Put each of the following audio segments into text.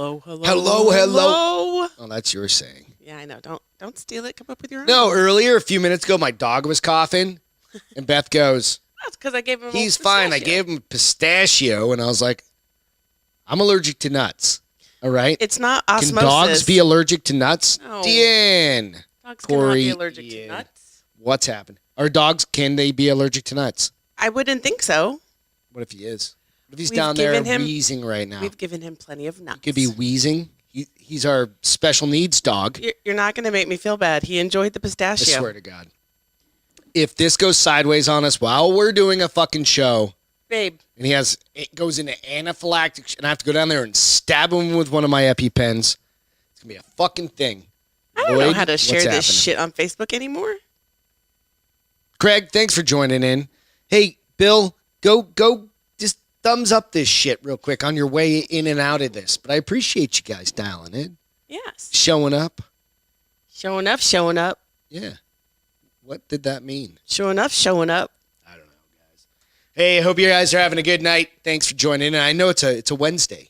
Hello. Oh, that's your saying. Yeah, I know. Don't steal it. Come up with your own. No, earlier, a few minutes ago, my dog was coughing, and Beth goes, That's because I gave him he's fine. I gave him pistachio, and I was like, I'm allergic to nuts. All right? It's not osmosis. Can dogs be allergic to nuts? No. Dan. Dogs Corey, cannot be allergic to nuts. What's happened? Are dogs, can they be allergic to nuts? I wouldn't think so. What if he is? What if he's down there wheezing right now? We've given him plenty of nuts. He could be wheezing. He's our special needs dog. You're not going to make me feel bad. He enjoyed the pistachio. I swear to God. If this goes sideways on us while we're doing a fucking show, babe, and it goes into anaphylactic, and I have to go down there and stab him with one of my EpiPens, it's going to be a fucking thing. I don't know how to share this shit on Facebook anymore. Greg, thanks for joining in. Hey, Bill, go just thumbs up this shit real quick on your way in and out of this. But I appreciate you guys dialing in. Yes. Showing up. Showing up. Yeah. What did that mean? Showing up. I don't know, guys. Hey, hope you guys are having a good night. Thanks for joining in. I know it's a Wednesday.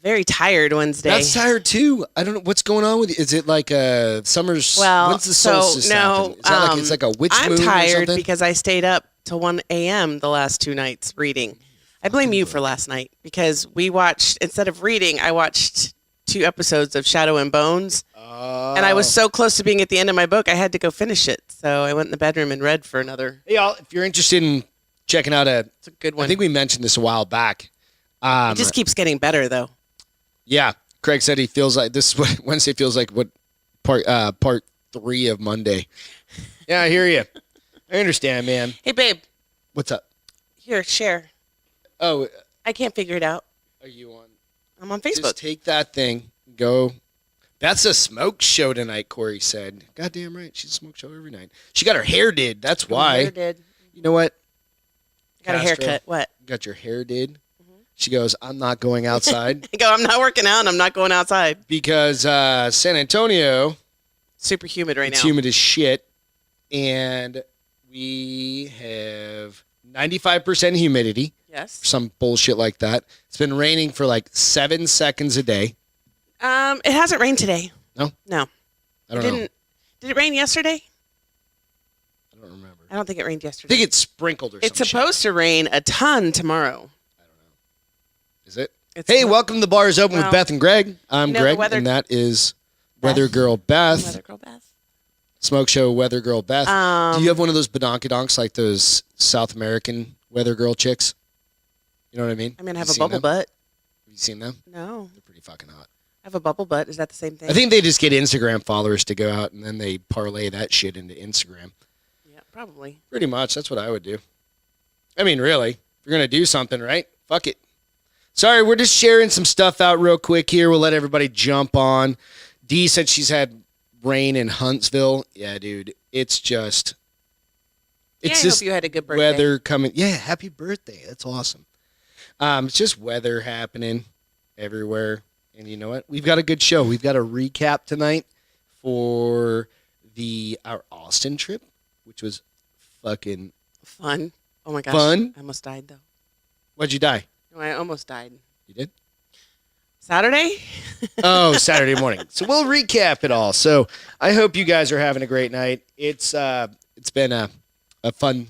Very tired Wednesday. That's tired too. I don't know what's going on with you. Is it like a summer's? Well, when's the solstice happen? Is that like it's like a witch moon or something? I'm tired because I stayed up till 1 a.m. the last 2 nights reading. I blame you for last night because we watched, instead of reading, I watched 2 episodes of Shadow and Bones. And I was so close to being at the end of my book, I had to go finish it. So I went in the bedroom and read for another. Hey, y'all, if you're interested in checking out it's a good one. I think we mentioned this a while back. It just keeps getting better, though. Yeah. Craig said he feels like this is what Wednesday feels like what part 3 of Monday. Yeah, I hear you. I understand, man. Hey, babe. What's up? Here, share. Oh. I can't figure it out. Are you on? I'm on Facebook. Just take that thing. Go. That's a smoke show tonight, Corey said. Goddamn right. She's a smoke show every night. She got her hair did. That's why. Hair did. You know what? Got a haircut. What? Got your hair did. She goes, I'm not going outside. I go, I'm not working out and I'm not going outside. Because San Antonio. Super humid right now. It's humid as shit. And we have 95% humidity. Yes. Some bullshit like that. It's been raining for like 7 seconds a day. It hasn't rained today. No? No. I don't know. Did it rain yesterday? I don't remember. I don't think it rained yesterday. I think it sprinkled or something. It's supposed to rain a ton tomorrow. Is it? Hey, welcome to The Bar is Open with Beth and Greg. I'm Greg, and that is Weather Girl Beth. Weather Girl Beth. Smoke Show Weather Girl Beth. Do you have one of those Badonkadonks like those South American Weather Girl chicks? You know what I mean? I mean, I have a bubble butt. Have you seen them? No. They're pretty fucking hot. I have a bubble butt. Is that the same thing? I think they just get Instagram followers to go out, and then they parlay that shit into Instagram. Yeah, probably. Pretty much. That's what I would do. I mean, really. If you're going to do something, right? Fuck it. Sorry, we're just sharing some stuff out real quick here. We'll let everybody jump on. Dee said she's had rain in Huntsville. Yeah, dude. It's just... I hope you had a good birthday. Weather coming. Yeah, happy birthday. That's awesome. It's just weather happening everywhere. And you know what? We've got a good show. We've got a recap tonight for our Austin trip, which was fucking... Fun. Oh, my gosh. Fun. I almost died, though. Why'd you die? No, I almost died. You did? Saturday? Oh, Saturday morning. So we'll recap it all. So I hope you guys are having a great night. It's been a fun...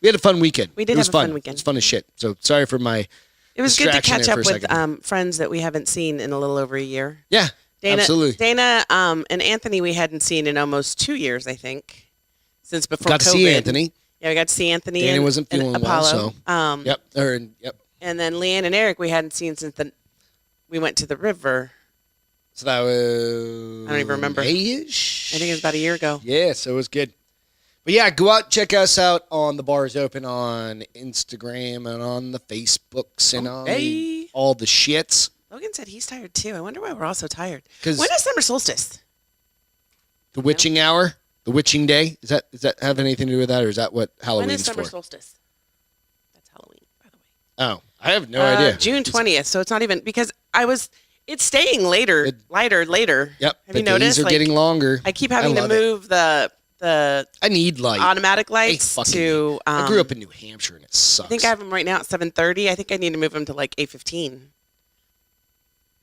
We had a fun weekend. We did have a fun weekend. It's fun as shit. So sorry for my... It was good to catch up with friends that we haven't seen in a little over a year. Yeah, absolutely. Dana and Anthony we hadn't seen in almost 2 years, I think, since before got COVID. Got to see Anthony. Yeah, we got to see Anthony. Dana wasn't feeling Apollo. well, so... Yep. And then Leanne and Eric we hadn't seen since we went to the river. So that was... I don't even remember. May-ish? I think it was about a year ago. Yeah, so it was good. But yeah, go out, check us out on The Bar is Open on Instagram and on the Facebooks and on all the shits. Logan said he's tired too. I wonder why we're all so tired. When is summer solstice? The witching hour? The witching day? Does that have anything to do with that, or is that what Halloween's for? When is summer solstice? That's Halloween, by the way. Oh, I have no idea. June 20th, so it's not even, because it's staying lighter. Yep. Have you noticed? Days are getting longer. I keep having to move the I need light. Automatic lights to... I grew up in New Hampshire, and it sucks. I think I have them right now at 7:30. I think I need to move them to like 8:15.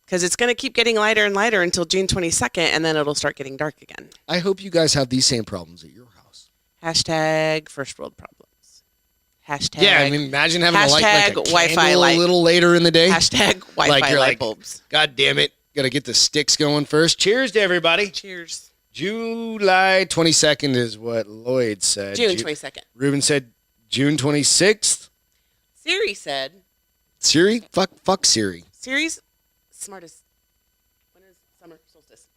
because it's going to keep getting lighter and lighter until June 22nd, and then it'll start getting dark again. I hope you guys have these same problems at your house. Hashtag first world problems. Hashtag. Yeah, I mean, imagine having a light like a Wi-Fi candle light. A little later in the day. Hashtag Wi-Fi light bulbs. God damn it. Got to get the sticks going first. Cheers to everybody. Cheers. July 22nd is what Lloyd said. June 22nd. Ruben said June 26th. Siri said. Siri? Fuck Siri. Siri's smartest. When is summer solstice?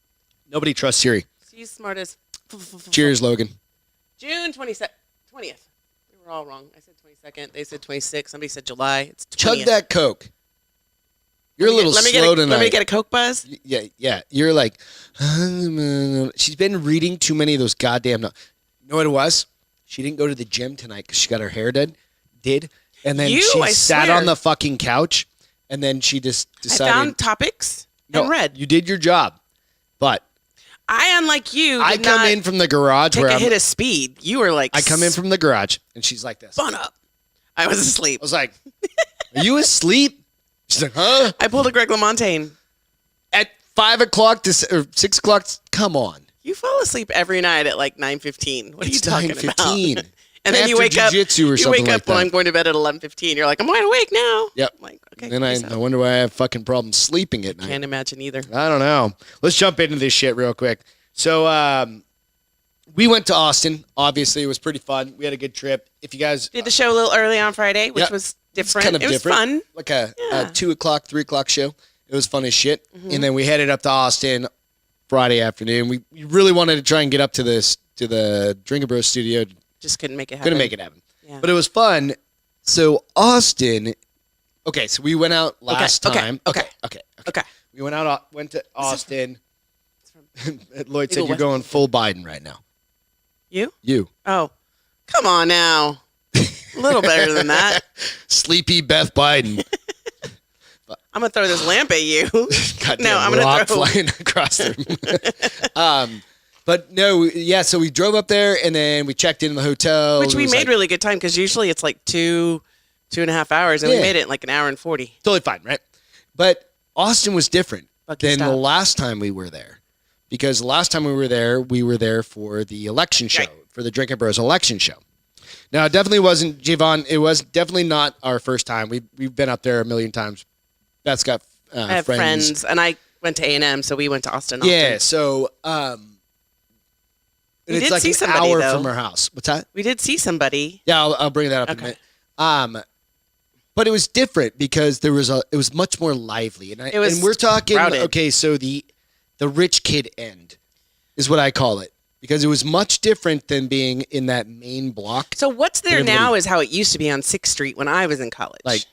Nobody trusts Siri. She's smartest. Cheers, Logan. June 20th. We were all wrong. I said 22nd. They said 26th. Somebody said July. It's 20th. Chug that Coke. You're a little slow tonight. Let me get a Coke buzz. Yeah. You're like, she's been reading too many of those goddamn. You know what it was? She didn't go to the gym tonight because she got her hair did, and then she sat on the fucking couch, and then she just decided. I found topics and read. You did your job, but I, unlike you, I come in from the garage take where a hit of speed. You were like, I come in from the garage, and she's like this. Fun up. I was asleep. I was like, "Are you asleep?" She's like, "Huh?" I pulled a Greg LaMontagne. At 5 o'clock or 6 o'clock. Come on. You fall asleep every night at like 9:15. What are you talking 9:15. about? And then you wake up. You wake up when I'm going to bed at 11:15. You're like, I'm wide awake now. Yep. I'm like, okay. And then I wonder why I have fucking problems sleeping at night. Can't imagine either. I don't know. Let's jump into this shit real quick. So we went to Austin. Obviously, it was pretty fun. We had a good trip. If you guys did the show a little early on Friday, which was different. Kind of it different. Was fun. Like a 2 o'clock, 3 o'clock show. It was fun as shit. Mm-hmm. And then we headed up to Austin Friday afternoon. We really wanted to try and get up to the Drinking Bros studio. Just couldn't make it happen. Couldn't make it happen. Yeah. But it was fun. So Austin. Okay, so we went out last time. Okay. We went to Austin. Lloyd said you're going full Biden right now. You. Oh, come on now. A little better than that. Sleepy Beth Biden. I'm gonna throw this lamp at you. No, I'm gonna throw flying across the room. But no, yeah. So we drove up there and then we checked in the hotel, which we made really good time because usually it's like 2.5 hours, and we made it in like an hour and 40. Totally fine, right? But Austin was different than the last time we were there, because the last time we were there for the election show, for the Drinking Bros election show. Now, it definitely wasn't, Javon, it was definitely not our first time. We've been up there a million times. Beth's got I have friends, and I went to A&M, so we went to Austin. Yeah, so it's like an hour from our house. What's that? We did see somebody. Yeah, I'll bring that up in a minute. But it was different because it was much more lively, and we're talking crowded. Okay, so the rich kid end is what I call it, because it was much different than being in that main block. So what's there now is how it used to be on 6th Street when I was in college. Like,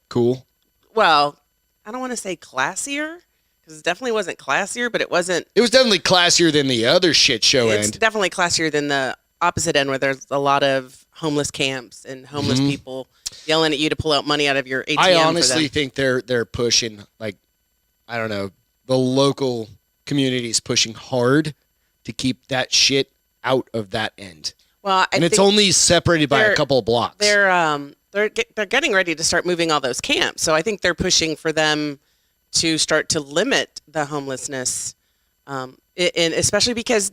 cool. Well, I don't want to say classier, because it definitely wasn't classier, but it wasn't. It was definitely classier than the other shit show end. It's definitely classier than the opposite end, where there's a lot of homeless camps and homeless people yelling at you to pull out money out of your ATM. I honestly think they're pushing, like, I don't know, the local community is pushing hard to keep that shit out of that end. Well, and it's only separated by a couple of blocks. They're getting ready to start moving all those camps, so I think they're pushing for them to start to limit the homelessness, and especially because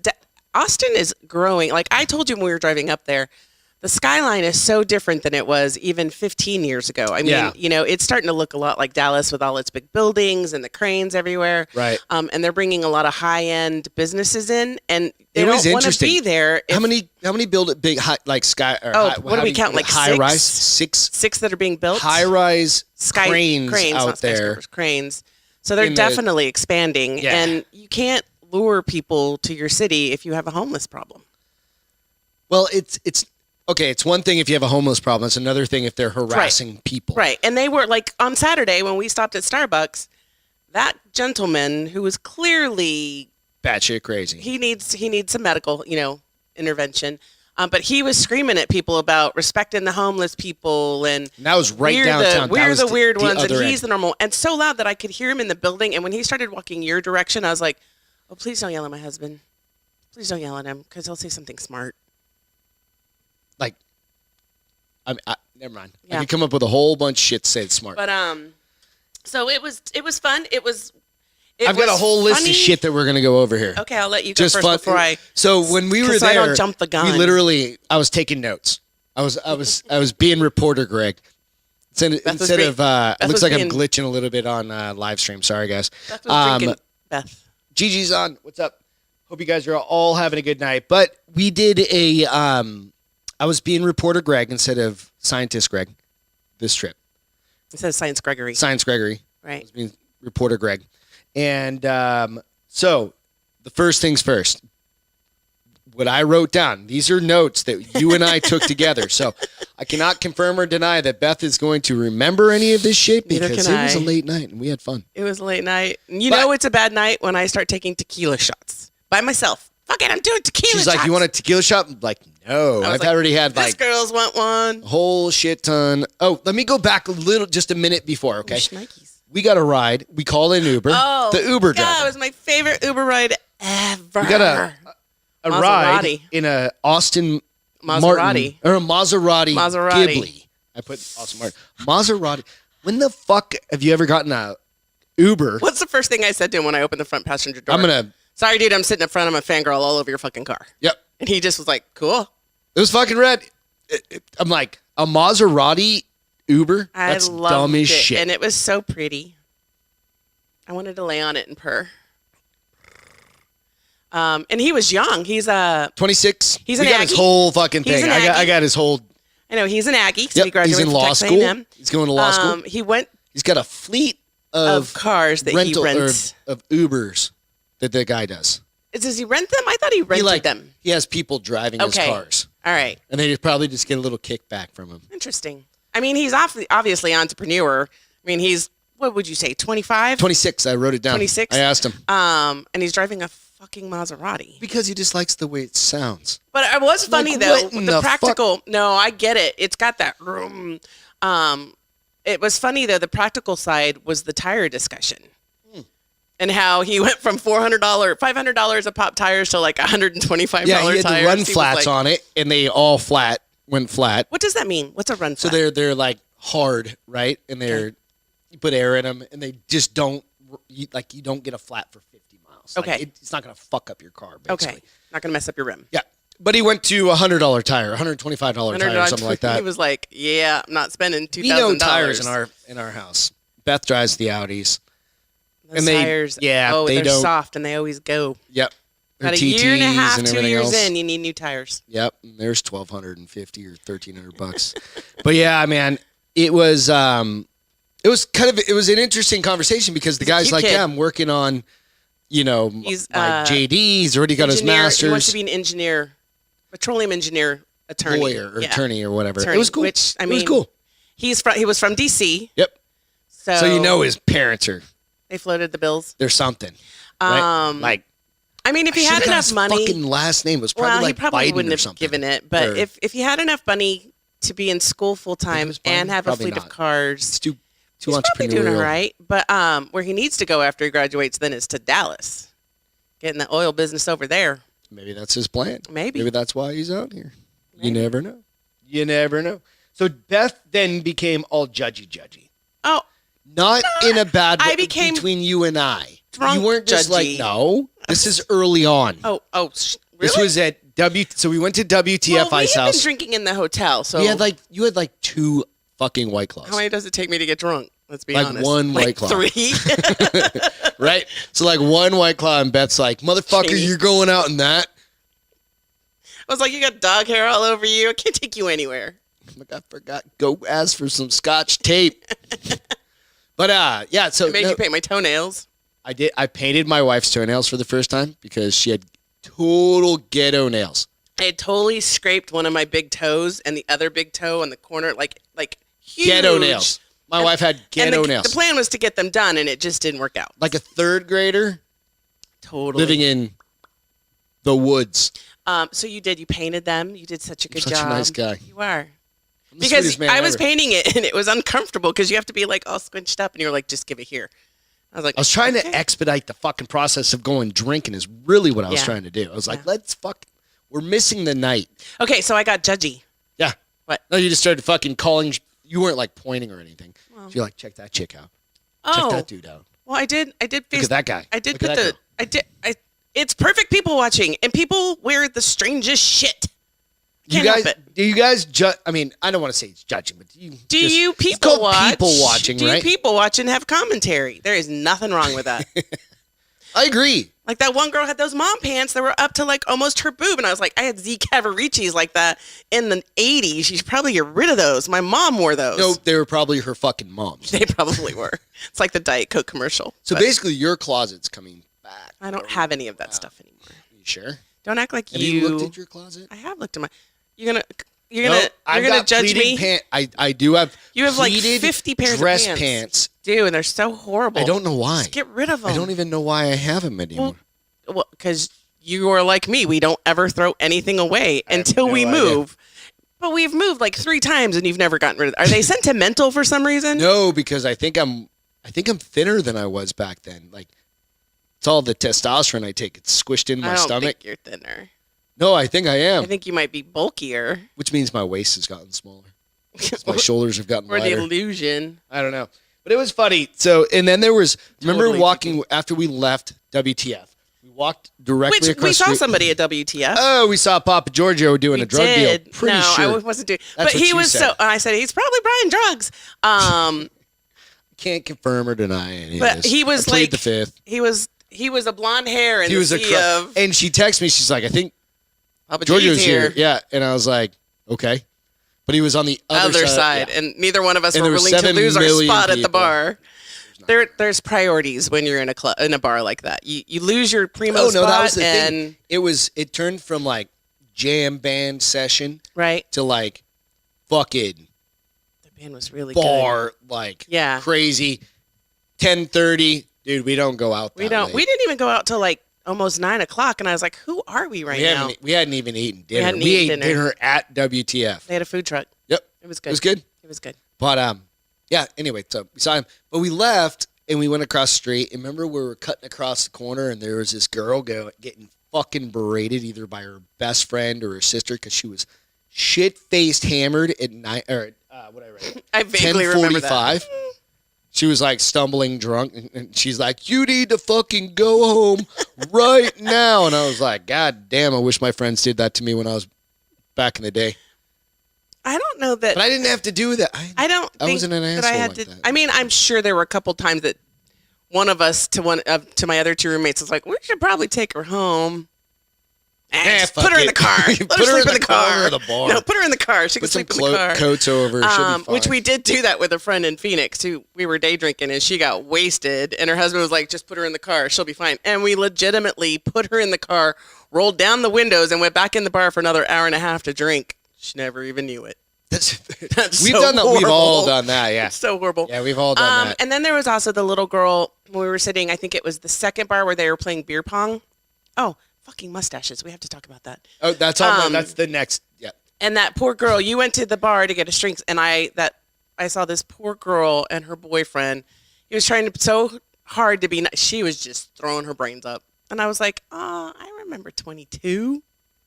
Austin is growing. Like I told you when we were driving up there, the skyline is so different than it was even 15 years ago. I mean, it's starting to look a lot like Dallas with all its big buildings and the cranes everywhere. Right. And they're bringing a lot of high-end businesses in, and they don't want to be there. How many build big like sky? What do we count? Like high rise? Six that are being built. High rise cranes out there. Cranes. So they're definitely expanding, and you can't lure people to your city if you have a homeless problem. Well, it's okay. It's one thing if you have a homeless problem. It's another thing if they're harassing people. Right. And they were like on Saturday when we stopped at Starbucks, that gentleman who was clearly batshit crazy. He needs some medical, intervention. But he was screaming at people about respecting the homeless people, and that was right downtown. We're the weird ones, and he's the normal. And so loud that I could hear him in the building. And when he started walking your direction, I was like, "Oh, please don't yell at my husband. Please don't yell at him, because he'll say something smart." Like, never mind. Yeah. I could come up with a whole bunch of shit to say it's smart. But So it was fun. I've got a whole list of shit that we're gonna go over here. Okay, I'll let you go first before I. So when we were so there, I don't jump the gun. I was taking notes. I was being reporter Greg. Instead of it looks like I'm glitching a little bit on live stream. Sorry guys. Beth was drinking. Beth. Gigi's on. What's up? Hope you guys are all having a good night. But we did I was being reporter Greg instead of scientist Greg this trip. It says Science Gregory. Science Gregory. Right. I was being reporter Greg. And so the first things first. What I wrote down, these are notes that you and I took together. So I cannot confirm or deny that Beth is going to remember any of this shit because it was a late night and we had fun. It was a late night. You know it's a bad night when I start taking tequila shots by myself. Fuck it, I'm doing tequila shots. She's like, you want a tequila shot? I'm like, no. I've already had this girls want one. A whole shit ton. Oh, let me go back just a minute before, okay? We got a ride. We called an Uber. Oh, the Uber driver. Yeah, it was my favorite Uber ride ever. We got a ride in a Austin Maserati. Or a Maserati. Ghibli. I put Austin Martin. Maserati. When the fuck have you ever gotten a Uber? What's the first thing I said to him when I opened the front passenger door? Sorry, dude, I'm sitting in front of a fangirl all over your fucking car. Yep. And he just was like, cool. It was fucking red. I'm like, a Maserati Uber? That's dumb as shit. And it was so pretty. I wanted to lay on it and purr. And he was young. He's 26. He's an Aggie. Got his whole fucking thing. I got his whole. I know he's an Aggie. So he graduated he's in law from school. A&M. He's going to law school. He's got a fleet of cars that he rents of Ubers that the guy does. Does he rent them? I thought he rented them. He has people driving his cars. All right. And they probably just get a little kickback from him. Interesting. I mean, he's obviously an entrepreneur. I mean, he's, what would you say, 25? 26. I wrote it down. 26? I asked him. And he's driving a fucking Maserati. Because he just likes the way it sounds. But it was funny, though. With the practical. No, I get it. It's got that room. It was funny, though. The practical side was the tire discussion. And how he went from $500 a pop tires to like $125 tires. Yeah, he had the run flats on it, and they all went flat. What does that mean? What's a run flat? So they're like hard, right? And you put air in them, and they just don't, you don't get a flat for 50 miles. Okay. Like, it's not going to fuck up your car, basically. Okay. Not going to mess up your rim. Yeah. But he went to a $100 tire, $125 tire, or something like that. He was like, yeah, I'm not spending $2,000. We know tires in our house. Beth drives the Audis. Those tires, they're soft and they always go. Yep. About a year and a half, 2 years in, you need new tires. Yep. There's $1,250 or $1,300. But yeah, man, it was an interesting conversation because the guy's like, yeah, I'm working on, he's my JD. He's already got his master's. He wants to be an engineer, petroleum engineer, attorney, lawyer or attorney or whatever. Attorney, it was cool. Which it was cool. He was from DC. Yep. So his parents are. They floated the bills. There's something. Right? I mean, if he had enough money, his fucking last name was probably he probably Biden wouldn't or have something. given it. But if he had enough money to be in school full time and have a fleet of cars, it's too he's entrepreneurial. Probably doing all right. But where he needs to go after he graduates then is to Dallas, getting the oil business over there. Maybe that's his plan. Maybe that's why he's out here. Maybe. You never know. So Beth then became all judgy. Oh. Not in a bad way between you and I. You weren't just like, no. This is early on. Oh, really? This was at so we went to WTFI's house. We had been drinking in the hotel, so you had 2 fucking White Claws. How many does it take me to get drunk? Let's be honest. One White Claw. 3. Right? So 1 White Claw and Beth's like, motherfucker, you're going out in that. I was like, you got dog hair all over you. I can't take you anywhere. I forgot. Go ask for some Scotch tape. But yeah, so I made you paint my toenails. I did. I painted my wife's toenails for the first time because she had total ghetto nails. I had totally scraped one of my big toes and the other big toe on the corner, like huge. Ghetto nails. My wife had ghetto nails. The plan was to get them done, and it just didn't work out. Like a 3rd grader, totally living in the woods. So you painted them. You did such a good job. Such a nice guy. You are. Because I was painting it, and it was uncomfortable because you have to be all squinched up, and you're like, just give it here. I was trying to expedite the fucking process of going drinking is really what I was trying to do. I was like, we're missing the night. Okay, so I got judgy. Yeah. What? No, you just started fucking calling. You weren't pointing or anything. Well, so you're like, check that chick out. Oh, Check that dude out. well, I did. Look at that guy. I did Look at put that the. girl. It's perfect people watching, and people wear the strangest shit. Do you guys judge? I mean, I don't want to say it's judging, but Do you people it's called watch? people watching, do right? you people watch and have commentary? There is nothing wrong with that. I agree. Like that one girl had those mom pants that were up to like almost her boob, and I was like, I had Z Cavaricis like that in the '80s. You should probably get rid of those. My mom wore those. No, they were probably her fucking moms. They probably were. It's like the Diet Coke commercial. So basically, your closet's coming back. I don't have any of that stuff anymore. You sure? Don't act like Have you looked at your closet? I have looked at my. You're gonna judge me. I do have. You have like pleated 50 pairs dress of pants. Dude, and they're so horrible. I don't know why. Just get rid of them. I don't even know why I have them anymore. Well, because you are like me. We don't ever throw anything away until we move. But we've moved like 3 times, and you've never gotten rid of them. Are they sentimental for some reason? No, because I think I'm thinner than I was back then. Like, it's all the testosterone I take. It's squished in my stomach. I don't think you're thinner. No, I think I am. I think you might be bulkier. Which means my waist has gotten smaller. My shoulders have gotten or wider. the illusion. I don't know. But it was funny. So, and then there was, remember Totally walking after we left WTF? We walked directly across we saw the street. somebody at WTF. Oh, we saw Papa Giorgio doing a drug deal. Pretty sure. I wasn't doing. That's but what he you was said. so. I said he's probably buying drugs. Can't confirm or deny any But of this. he was I plead like the fifth. He was a blonde hair and He was of. and she texted me. She's like, I think Papa Giorgio's G's here. Yeah, and I was like, okay. But he was on the other side, yeah. and neither one of us And were there were willing to 7 lose our million spot at the people. bar. There's priorities when you're in a bar like that. You lose your primo spot. That was the and thing. It turned from like jam band session right to like fucking the band was really bar, good. like Yeah. crazy. 10:30, dude. We don't go out. We don't. late. We didn't even go out till like almost 9 o'clock, and I was like, "Who are we now?" We hadn't even eaten dinner. hadn't We eaten ate dinner at WTF. They had a food truck. Yep, It was good. It was good. It was good. But yeah. Anyway, so we saw him, but we left and we went across the street. And remember, we were cutting across the corner, and there was this girl getting fucking berated either by her best friend or her sister because she was shit-faced hammered at night or what I read. I vaguely remember 10:45. that. She was like stumbling drunk, and she's like, "You need to fucking go home right now." And I was like, "God damn! I wish my friends did that to me when I was back in the day." I don't know that. But I didn't have to do that. I don't. I think wasn't an that asshole I had like to. that. I mean, I'm sure there were a couple times that one of us to my other 2 roommates was like, "We should probably take her home." Just fuck put her in it. the car. Let Put her her sleep in in the the car. corner of the bar. No, put her in the car. She can Put some sleep in the car. coats over. She'll be fine. Which we did do that with a friend in Phoenix who we were day drinking, and she got wasted, and her husband was like, "Just put her in the car. She'll be fine." And we legitimately put her in the car, rolled down the windows, and went back in the bar for another hour and a half to drink. She never even knew it. That's we've so done that. horrible. We've all done that. Yeah. It's so horrible. Yeah, we've all done that. And then there was also the little girl when we were sitting. I think it was the second bar where they were playing beer pong. Oh, fucking mustaches. We have to talk about that. Oh, that's all. That's the next. Yeah. And that poor girl. You went to the bar to get us drinks, and I saw this poor girl and her boyfriend. He was trying so hard to be nice. She was just throwing her brains up, and I was like, "Oh, I remember 22."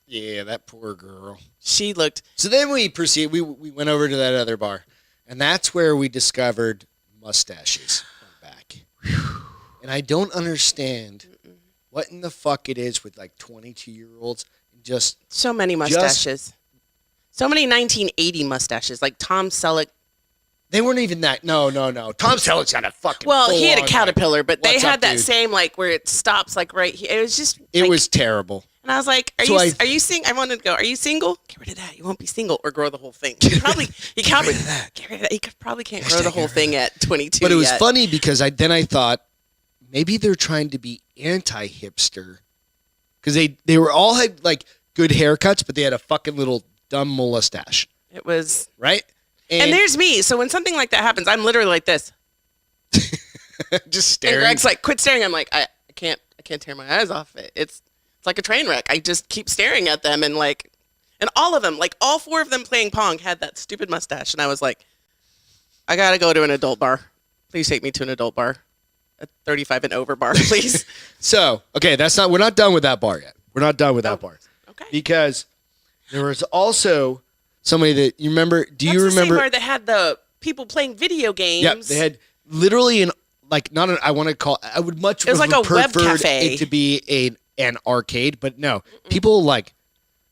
Yeah, that poor girl. She looked. So then we proceed. We went over to that other bar, and that's where we discovered mustaches on back. And I don't understand what in the fuck it is with like 22-year-olds. Just So many mustaches. So many 1980 mustaches, like Tom Selleck. they weren't even that. No. Tom Selleck's got a fucking. Well, he had a full-on, caterpillar, but they what's had up, that dude? same like where it stops like right here. It was just. It like, was terrible. And I was like, "Are So you single?" I wanted to go. "Are you single? Get rid of that. You won't be single or grow the whole thing." Get rid of that. Get rid of that. You probably can't grow the whole thing at 22. But it was yet. funny because I thought maybe they're trying to be anti-hipster because they were all had like good haircuts, but they had a fucking little dumb mustache, It was. right? And there's me. So when something like that happens, I'm literally like this. just staring. And Greg's like, "Quit staring." I'm like, I can't tear my eyes off it. It's like a train wreck. I just keep staring at them and all of them, like all 4 of them playing Pong had that stupid mustache. And I was like, I got to go to an adult bar. Please take me to an adult bar. A 35 and over bar, please. So, okay, we're not done with that bar yet. We're not done with that bar. Okay. Because there was also somebody that you remember. Do you That's the remember? same bar that had the people playing video games. Yep, they had literally like not an, I want to call. I would much It was like a web preferred cafe. it to be an arcade, but no, people like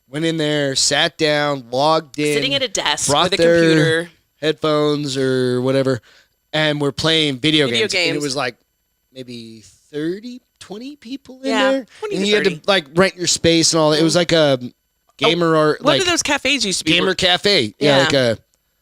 went in there, sat down, logged in, Sitting at a desk brought with a their computer. headphones or whatever, and we're playing video Video games. And it games. was like maybe 30, 20 people in Yeah, there, 20 and to you had 30. to like rent your space and all that. It was like a gamer art, What like did those cafes used to be? gamer cafe, Yeah. like a.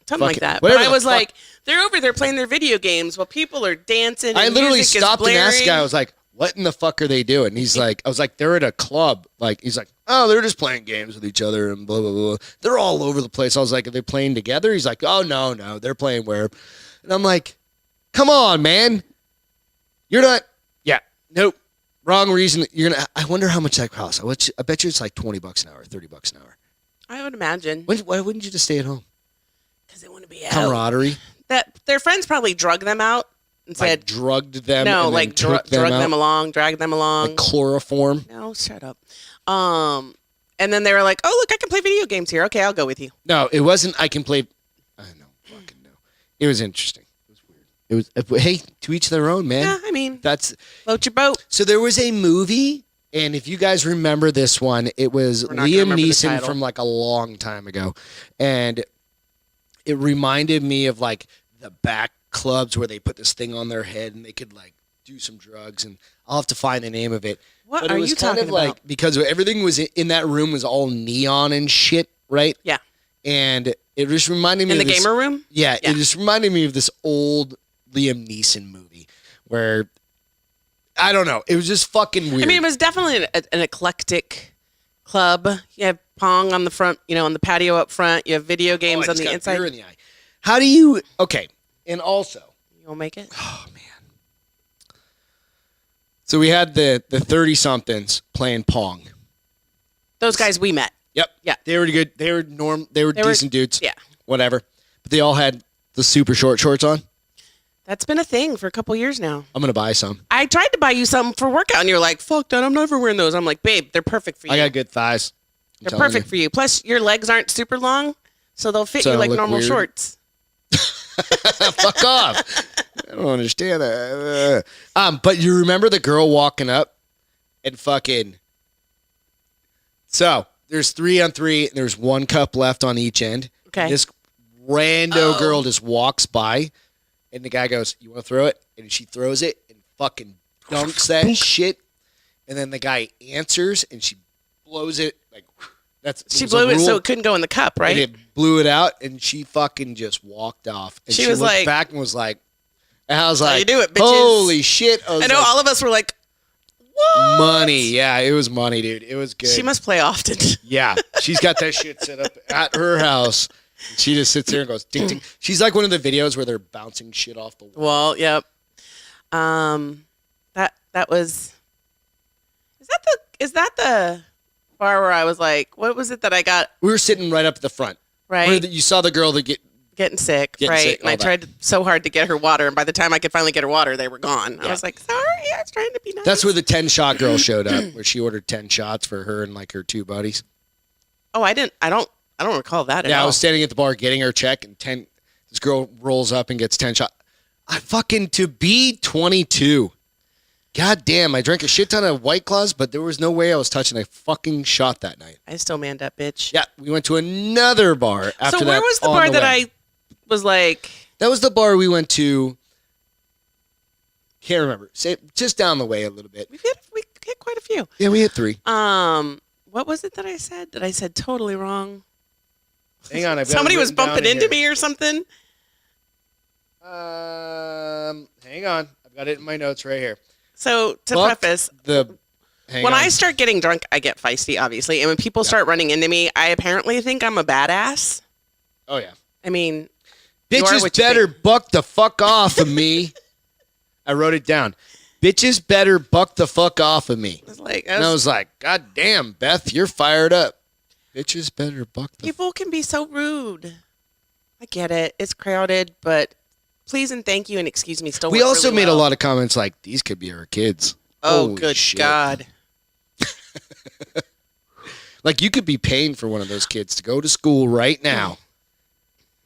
Something like fucking- that. whatever But I the was fuck. like, they're over there playing their video games while people are dancing. I And literally music is stopped and asked the guy. I blaring. was like, "What in the fuck are they doing?" He's like, "I was like, they're at a club." Like, he's like, "Oh, they're just playing games with each other and blah blah blah." They're all over the place. I was like, "Are they playing together?" He's like, "Oh no, they're playing where?" And I'm like, "Come on, man, you're not." Yeah, nope, wrong reason. You're gonna. I wonder how much that costs. I bet you it's like $20 an hour, $30 an hour. I would imagine. Why wouldn't you just stay at home? Because they want to be out. Camaraderie. That their friends probably drug them out and Like said, drugged them. no, and like then took them drug out, them along, drag them along. like chloroform. No, shut up. And then they were like, oh, look, I can play video games here. Okay, I'll go with you. No, it wasn't. I can play. I don't know. Fucking no. It was interesting. It was weird. It was. Hey, to each their own, man. Yeah, I mean, That's float your boat. so. There was a movie, and if you guys remember this one, it was We're not gonna Liam remember the Neeson title. from like a long time ago, and it reminded me of like the back clubs where they put this thing on their head and they could like do some drugs, and I'll have to find the name of it. What But are it was you kind talking of like about? because everything was in that room was all neon and shit, right? Yeah. And it just reminded me In the of this, gamer room? Yeah, Yeah. it just reminded me of this old Liam Neeson movie where I don't know, it was just fucking weird. I mean, it was definitely an eclectic club. You have Pong on the front, on the patio up front. You have video games I on just the got inside. beer in the eye. How do you? Okay, and also, You won't make it? oh man. So we had the 30-somethings playing Pong. Those guys we met. Yep. Yeah. They were good. They were They were decent dudes. Yeah. Whatever. But they all had the super short shorts on. That's been a thing for a couple years now. I'm gonna buy some. I tried to buy you some for workout, and you're like, fuck that, I'm never wearing those. I'm like, babe, they're perfect for you. I got good thighs. I'm They're telling perfect for you. Plus, your legs aren't super long, so they'll fit So you I like look normal weird? shorts. Fuck off. I don't understand that. But you remember the girl walking up and fucking. So there's 3-on-3, and there's one cup left on each end. Okay. This rando girl just walks by, and the guy goes, "You want to throw it?" And she throws it and fucking dunks that shit. And then the guy answers, and she blows it like. She was a blew it so rule. it couldn't go in the cup, right? And it blew it out, and she fucking just walked off. And She she was looked like- back and was like, and I was how like, you do it, bitches. holy shit. I was I know like, all of us were like, what? money. Yeah, it was money, dude. It was good. She must play often. Yeah, she's got that shit set up at her house. She just sits there and goes, ding, ding. She's like one of the videos where they're bouncing shit off the wall. Well, yep. That was. Is that the bar where I was like, what was it that I got We were sitting right up at the front. right? Where you saw the girl that Getting sick, Getting right? sick, and I all that. tried so hard to get her water, and by the time I could finally get her water, they were gone. I Yeah. was like, sorry, I was trying to be nice. That's where the 10-shot girl showed up, where she ordered 10 shots for her and like her two buddies. Oh, I don't recall that at Yeah, I all. was standing at the bar getting her check, and this girl rolls up and gets 10 shots. I fucking, to be 22. God damn, I drank a shit ton of White Claws, but there was no way I was touching a fucking shot that night. I still manned up, bitch. Yeah, we went to another bar after that. So where was the on bar the that way. I was like, That was the bar we went to. Can't remember. Say just down the way a little bit. we hit quite a few. Yeah, we hit 3. What was it that I said? That I said totally wrong? Hang on, I've got it Somebody was written down bumping in into here. me or something. Hang on, I've got it in my notes right here. So to Fuck preface, hang when on. I start getting drunk, I get feisty, obviously. And when people start running into me, I apparently think I'm a badass. Oh yeah, I mean, you are bitches what you better think. buck the fuck off of me. I wrote it down. Bitches better buck the fuck off of me. It's like, And I was like, God damn, Beth, you're fired up. Bitches better buck the people can be so rude. I get it. It's crowded, but please and thank you and excuse me. Still, We work also really made well. a lot of comments like, these could be our kids. Oh, Holy good shit. God! Like, you could be paying for one of those kids to go to school right now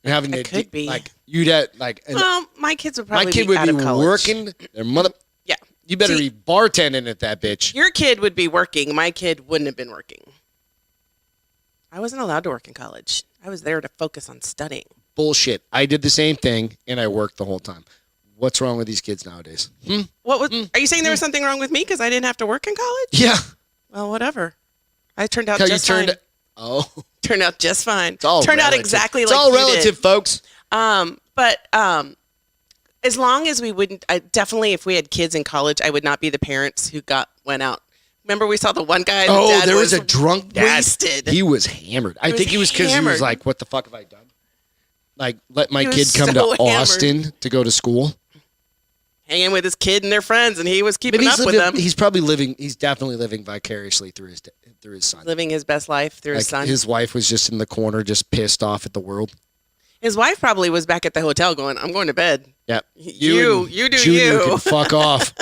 And having I could be. like you'd have like Well, my kids would probably my kid be would out be of college. working their mother. Yeah. You better See- be bartending at that bitch. Your kid would be working. My kid wouldn't have been working. I wasn't allowed to work in college. I was there to focus on studying. Bullshit. I did the same thing and I worked the whole time. What's wrong with these kids nowadays? What was? Are you saying there was something wrong with me because I didn't have to work in college? Yeah. Well, whatever. I turned out How just you turned fine. Oh. Turned out just fine. It's all turned out relative. exactly it's like all you relative, did. folks. But as long as we wouldn't, I definitely, if we had kids in college, I would not be the parents who went out. Remember, we saw the one guy. Oh, dad there was a drunk dad. wasted. He was hammered. I think he was because he was hammered. like, "What the fuck have I done?" Like, let my He kid was come so to hammered. Austin to go to school. Hanging with his kid and their friends, and he was keeping But up with them, he's probably living. He's definitely living vicariously through his son. living his best life through his Like, son. his wife was just in the corner, just pissed off at the world. His wife probably was back at the hotel going, "I'm going to bed." Yeah, You do Junior you. can fuck off.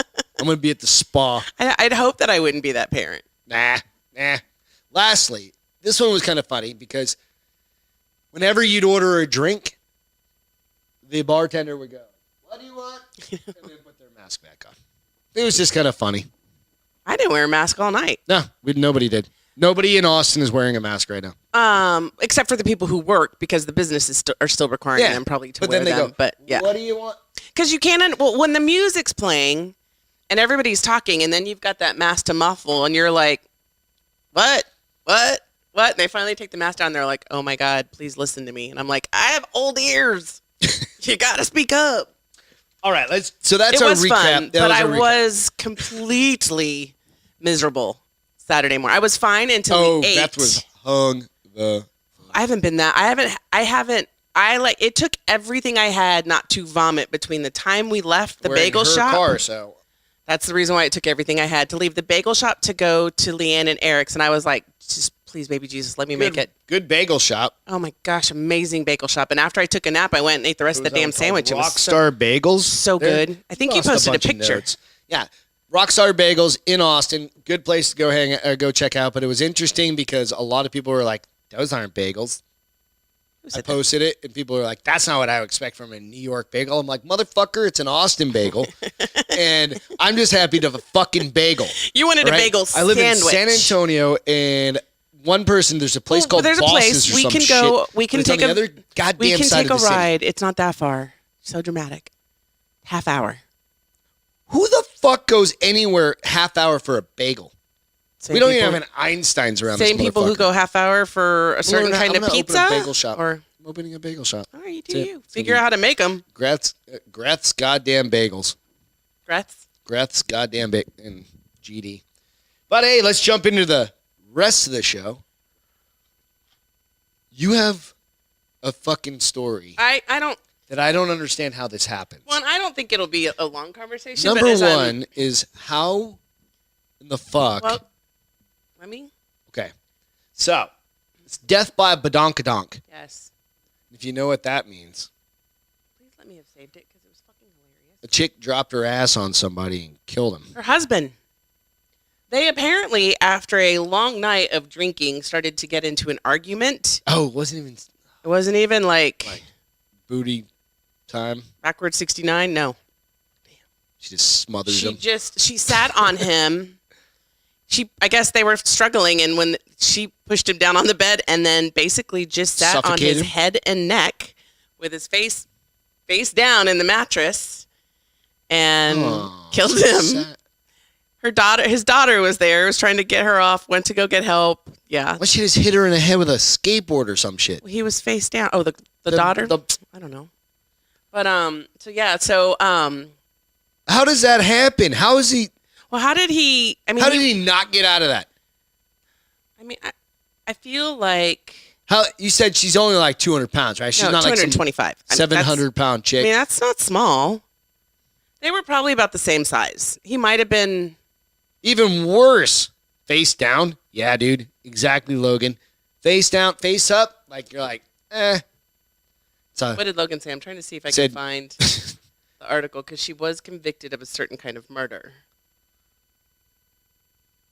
I'm gonna be at the spa. I'd hope that I wouldn't be that parent. Nah. Lastly, this one was kind of funny because whenever you'd order a drink, the bartender would go, "What do you want?" and then put their mask back on. It was just kind of funny. I didn't wear a mask all night. No, nobody did. Nobody in Austin is wearing a mask right now. Except for the people who work, because the businesses are still requiring them probably to but wear then they them. go, But yeah, "What do you want?" because you can't. Well, when the music's playing and everybody's talking, and then you've got that mask to muffle, and you're like, "What? And they finally take the mask down. They're like, "Oh my God, please listen to me." And I'm like, "I have old ears. You got to speak up." All right, so that's It our was recap. fun, That but was I our recap. was completely miserable Saturday morning. I was fine until we ate. Beth was hung the. I haven't been that. It took everything I had not to vomit between the time we left the We're in bagel her shop. car, so That's the reason why it took everything I had to leave the bagel shop to go to Leanne and Eric's. And I was like, just please, baby Jesus, let me make it. Good bagel shop. Oh my gosh, amazing bagel shop. And after I took a nap, I went and ate the rest of the damn sandwich. It was Rockstar Bagels. so good. I think you lost posted a bunch of picture. notes. Yeah. Rockstar Bagels in Austin. Good place to go check out. But it was interesting because a lot of people were like, "Those aren't bagels." Who I said that? posted it, and people were like, "That's not what I would expect from a New York bagel." I'm like, "Motherfucker, it's an Austin bagel," and I'm just happy to have a fucking bagel. You wanted right? a bagel I live sandwich. in San Antonio, and one person. There's a place called there's a Bosses place or we some can shit, go. We but can it's on take the other goddamn we can side take of a the city. ride. It's not that far. So dramatic. Half hour. Who the fuck goes anywhere half hour for a bagel? Same We don't people, even have an Einstein's around same this people who motherfucker. go half hour for a certain I'm kind of gonna pizza. Open a bagel shop. Or I'm opening a bagel shop. all right, you do That's it. you. It's Figure gonna out how to make them. Greth's goddamn bagels. Greth's. Greth's goddamn and GD. But hey, let's jump into the rest of the show. You have a fucking story I don't. that I don't understand how this happens. One, I don't think it'll be a long conversation. Number but as I'm- one is how in the fuck. Well, let me. Okay, so it's death by Badonkadonk. Yes. If you know what that means, Please let me have saved it because it was fucking hilarious. a chick dropped her ass on somebody and killed him. Her husband. They apparently, after a long night of drinking, started to get into an argument. Oh, it wasn't even It wasn't even like booty time. backward 69. No. She just smothered him. She sat on him. I guess they were struggling, and when she pushed him down on the bed and then basically just sat on Suffocated his him? head and neck with his face down in the mattress and Oh, killed so him. sad. His daughter was there, was trying to get her off, went to go get help. Yeah. Why she just hit her in the head with a skateboard or some shit? He was face down. Oh, the daughter? I don't know. But How does that happen? How is he? well, how did he? I mean, How did he not get out of that? I feel like How you said she's only like 200 pounds, right? She's no, not like some 225. 700-pound I chick. mean, that's not small. They were probably about the same size. He might have been. Even worse, face down. Yeah, dude, exactly, Logan. Face down, face up. Like you're like, eh. So What did Logan say? I'm trying to see if I Said- can find the article because she was convicted of a certain kind of murder.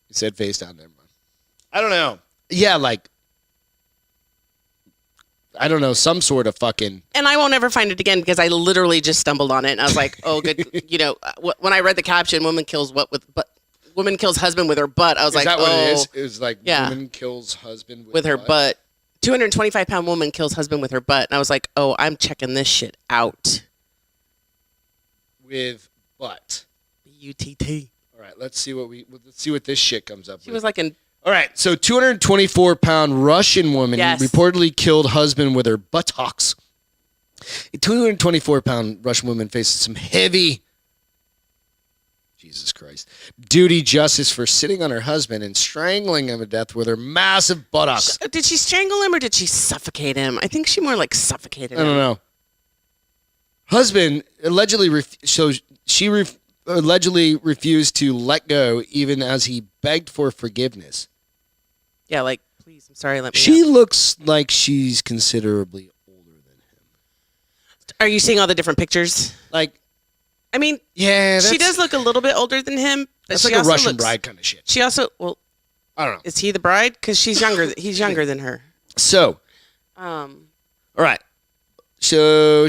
he said face down. Never mind. I don't know. Yeah, like I don't know, some sort of fucking. And I won't ever find it again because I literally just stumbled on it and I was like, oh, good. When I read the caption, woman kills husband with her butt. I was like, that oh, what it is? It was like yeah. Woman kills husband with her butt. 225-pound woman kills husband with her butt. And I was like, oh, I'm checking this shit out. With butt. B-U-T-T. All right, let's see what this shit comes up with. She was like in. All right, so 224-pound Russian woman reportedly killed husband with her buttocks. A 224-pound Russian woman faces some heavy, Jesus Christ, duty justice for sitting on her husband and strangling him to death with her massive buttocks. Did she strangle him or did she suffocate him? I think she more like suffocated him. I don't know. Husband allegedly allegedly refused to let go even as he begged for forgiveness. Yeah, like, please, I'm sorry, let me She up. looks like she's considerably older than him. Are you seeing all the different pictures? Like, I mean, yeah, she does look a little bit older than him. But that's like a Russian bride kind of shit. She also, well, I don't know. is he the bride? Because she's younger. He's younger than her. So, all right. So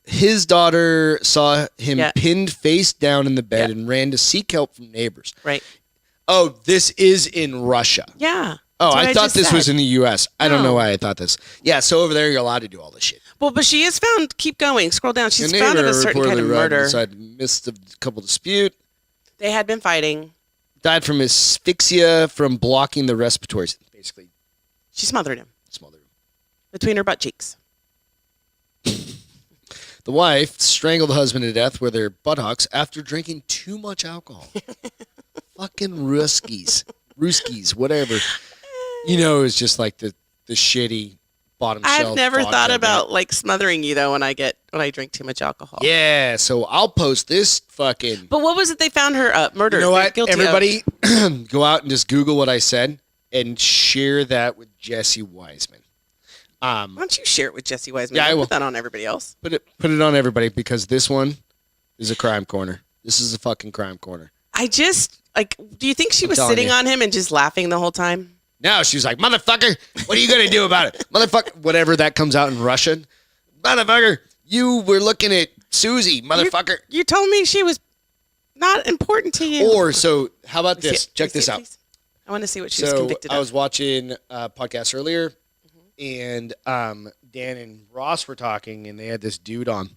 his daughter saw him pinned face down in the bed and ran to seek help from neighbors. Right. Oh, this is in Russia. Yeah. Oh, I thought this was in the U.S. I don't know why I thought this. Yeah, so over there you're allowed to do all this shit. Well, but she is found. Keep going. Scroll down. She's found of a certain kind of murder. Missed a couple dispute. They had been fighting. Died from asphyxia from blocking the respiratory. Basically, she smothered him. Between her butt cheeks. The wife strangled the husband to death with her buttocks after drinking too much alcohol. Fucking Ruskies, whatever. You know, it's just like the shitty bottom shelf. I've never thought about like smothering you though when I drink too much alcohol. Yeah, so I'll post this fucking. But what was it they found her murdered? You know what? Everybody, go out and just Google what I said and share that with Jesse Wiseman. Why don't you share it with Jesse Wiseman? Yeah, I will. Put that on everybody else. Put it on everybody because this one is a crime corner. This is a fucking crime corner. I just do you think she was sitting on him and just laughing the whole time? No, she was like, motherfucker, what are you going to do about it? Motherfucker, whatever that comes out in Russian. Motherfucker, you were looking at Susie, motherfucker. You told me she was not important to you. Or, so, how about this? Check this out. Please? I want to see what she was convicted of. I was watching a podcast earlier, and Dan and Ross were talking, and they had this dude on.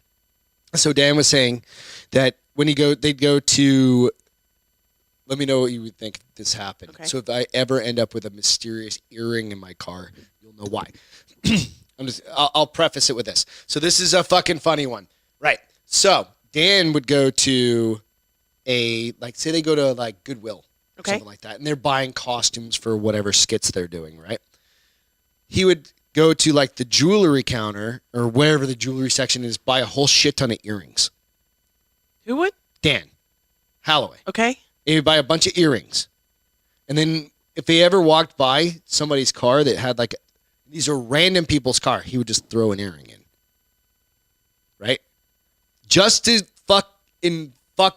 So Dan was saying that when they'd go to... Let me know what you would think if this happened. Okay. So if I ever end up with a mysterious earring in my car, you'll know why. I'll preface it with this. So this is a fucking funny one. Right. So Dan would go to say they go to like Goodwill or something like that, and they're buying costumes for whatever skits they're doing, right? He would go to like the jewelry counter or wherever the jewelry section is, buy a whole shit ton of earrings. Who would? Dan Holloway. Okay. He would buy a bunch of earrings. And then if he ever walked by somebody's car that had these are random people's car, he would just throw an earring in. Right? Just to fuck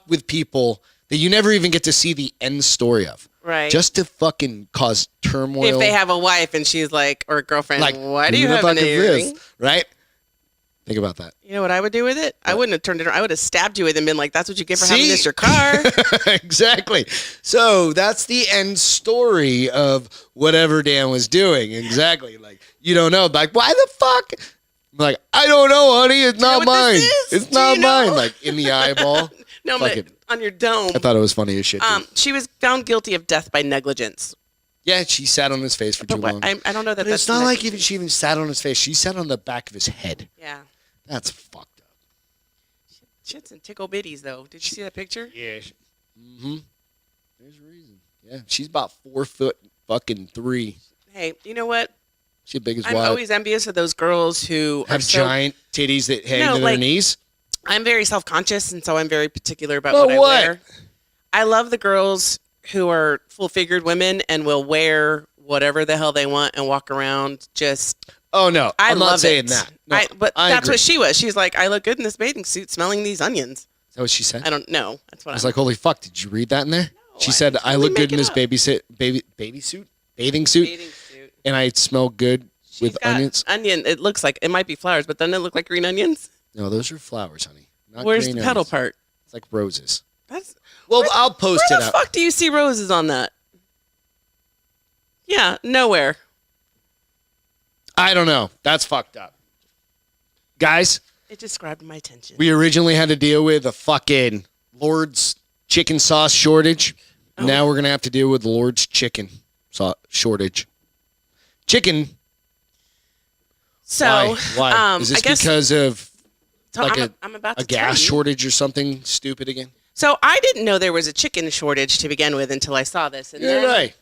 with people that you never even get to see the end story of. Right. Just to fucking cause turmoil. If they have a wife and she's like, or a girlfriend, why do you have an earring? Right? Think about that. You know what I would do with it? What? I wouldn't have turned it around. I would have stabbed you with it and been like, that's what you get for having this your car. Exactly. So that's the end story of whatever Dan was doing. Exactly. Like, you don't know. Like, why the fuck? I'm like, I don't know, honey. It's not mine. It's not mine. Like, in the eyeball. No, but on your dome. I thought it was funny as shit. She was found guilty of death by negligence. Yeah, she sat on his face for too long. I don't know that but it's not like she even sat on his face. She sat on the back of his head. Yeah. That's fucked up. She had some tickle bitties, though. Did you see that picture? Yeah. Mm-hmm. There's a reason. Yeah, she's about 4'3". Hey, you know what? She's big as I'm always envious of those girls who have giant titties that hang to their knees. I'm very self-conscious, and so I'm very particular about what I wear. I love the girls who are full-figured women and will wear whatever the hell they want and walk around just... Oh, no. I'm not saying that. No, but that's what she was. She's like, I look good in this bathing suit smelling these onions. Is that what she said? I don't know. That's what I was like, holy fuck, did you read that in there? No, she said, I look good in this bathing suit, and I smell good She's with got onions. Onion. It looks like it might be flowers, but doesn't it look like green onions? No, those are flowers, honey. Not Where's green the petal onions. part? It's like roses. That's Well, I'll post where it the up. fuck do you see roses on that? Yeah, nowhere. I don't know. That's fucked up. Guys, It just grabbed my attention. we originally had to deal with a fucking Lord's chicken sauce shortage. Oh. Now we're going to have to deal with Lord's chicken shortage. Chicken. So, Why? Is this I guess because of so like I'm about to a gas tell you. shortage or something stupid again? So I didn't know there was a chicken shortage to begin with until I saw this. And Yeah, right.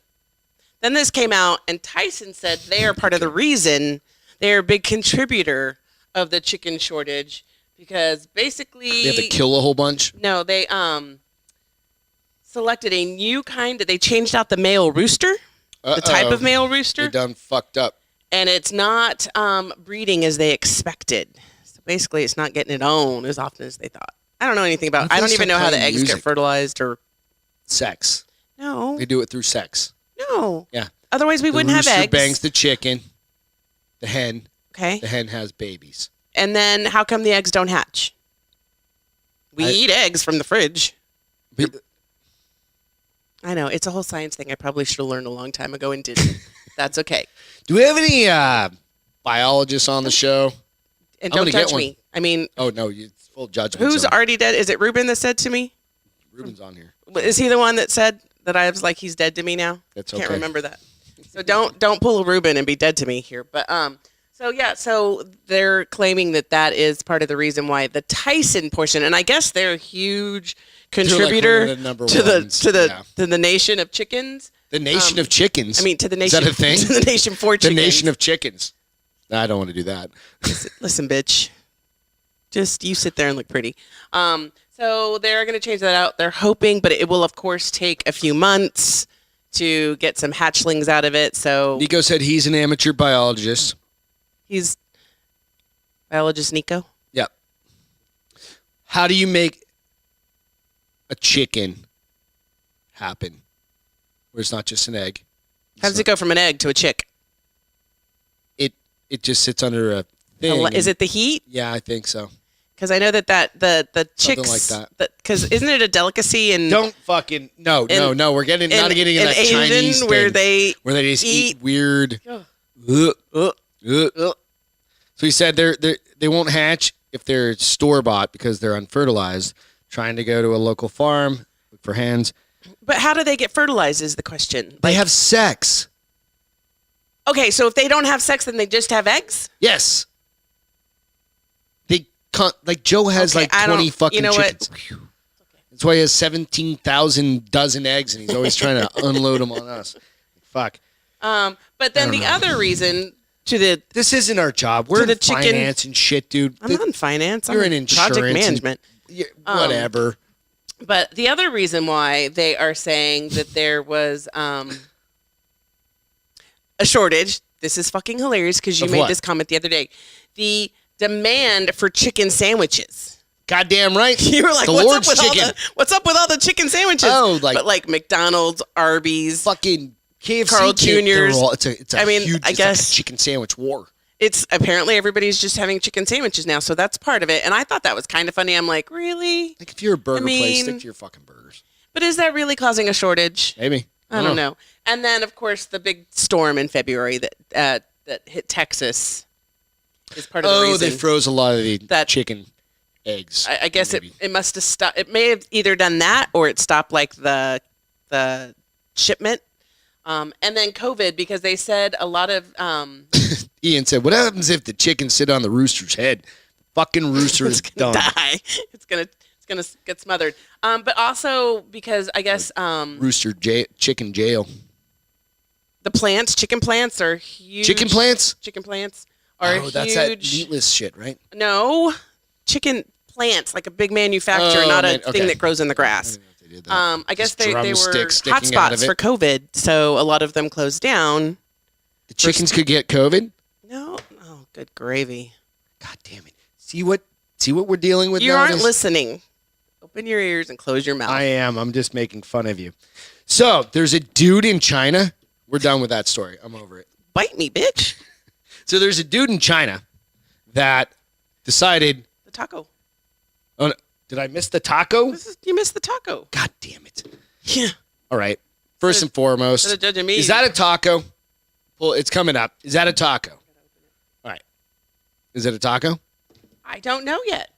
then this came out, and Tyson said they are part of the reason. They're a big contributor of the chicken shortage because basically They have to kill a whole bunch. no, they selected a new kind. They changed out the male rooster, the type of male They rooster, done fucked up. and it's not breeding as they expected. So basically, it's not getting it on as often as they thought. I don't know anything about. What if I they don't even start know how the playing eggs music? get fertilized or Sex. no, They do it through sex. no. Yeah. Otherwise, we wouldn't have rooster eggs. bangs the chicken. The hen. Okay. The hen has babies. And then how come the eggs don't hatch? We I- eat eggs from the fridge. But- I know. It's a whole science thing I probably should have learned a long time ago and didn't. That's okay. Do we have any biologists on the show? And I'm don't gonna get judge one. me. I mean, Oh, no. It's full judgment. who's zone. already dead? Is it Ruben that said to me? Ruben's on here. Is he the one that said that I was like, he's dead to me now? That's Can't okay. remember that. So don't pull a Ruben and be dead to me here. But so they're claiming that is part of the reason why the Tyson portion, and I guess they're a huge contributor one of the number to ones, the nation of chickens. The nation of chickens. I mean, to the Is nation. that a thing? To the nation for the chickens. nation of chickens. I don't want to do that. Listen, bitch. Just you sit there and look pretty. So they're going to change that out. They're hoping, but it will, of course, take a few months to get some hatchlings out of it. So Nico said he's an amateur biologist. he's biologist Nico. Yep. How do you make a chicken happen where it's not just an egg? How does it go from an egg to a chick? It just sits under a thing. Is it the heat? Yeah, I think so. Because I know that the Something chicks like that. Because isn't it a delicacy in Don't fucking no. We're getting not getting in that Asian Chinese thing where they just eat weird. Ugh. Ugh. So he said they won't hatch if they're store bought because they're unfertilized. Trying to go to a local farm look for hens. But how do they get fertilized is the question. They have sex. Okay, so if they don't have sex, then they just have eggs? Yes. They can't, like Joe has Okay, like I don't- 20 fucking you know what? chickens. That's why he has 17,000 dozen eggs and he's always trying to unload them on us. Fuck. But then the other reason to the This isn't our job. We're the in chicken- finance and shit, dude. I'm not in finance. You're I'm in insurance project and- management. Yeah, whatever. But the other reason why they are saying that there was a shortage, this is fucking hilarious because you Of made what? this comment the other day. The demand for chicken sandwiches. Goddamn right. You were like, the what's Lord's up with chicken. what's up with all the chicken sandwiches? Oh, like- but like McDonald's, Arby's, Fucking KFC. Carl Jr.'s. It's a I mean, huge I it's guess- like a chicken sandwich war. it's apparently everybody's just having chicken sandwiches now, so that's part of it. And I thought that was kind of funny. I'm like, really? Like if you're a burger place, mean- stick to your fucking burgers. But is that really causing a shortage? Maybe. I don't know. And then, of course, the big storm in February that hit Texas is part of the reason. they froze a lot of the that- chicken eggs. I guess maybe. it must have stopped. It may have either done that or it stopped like the shipment. And then COVID, because they said a lot of Ian said, "What happens if the chickens sit on the rooster's head? The fucking rooster is it's gonna done. die. It's gonna get smothered. But also because I guess Chicken jail. the chicken plants are huge. Chicken plants? Chicken plants are huge. That's that meatless shit, right? No, chicken plants, like a big manufacturer, Oh, not man, a thing okay. that grows in the grass. They did that. I guess Just they were drumsticks sticking out of hotspots it. for COVID, so a lot of them closed down. The chickens could get COVID. No, oh, good gravy. God damn it! See what we're dealing with You now? aren't listening. Open your ears and close your mouth. I am. I'm just making fun of you. So there's a dude in China. We're done with that story. I'm over it. Bite me, bitch. So there's a dude in China that decided. The taco. Oh, no, did I miss the taco? You missed the taco. God damn it. Yeah. All right. First and foremost, is that a taco? Well, it's coming up. Is that a taco? All right. Is it a taco? I don't know yet.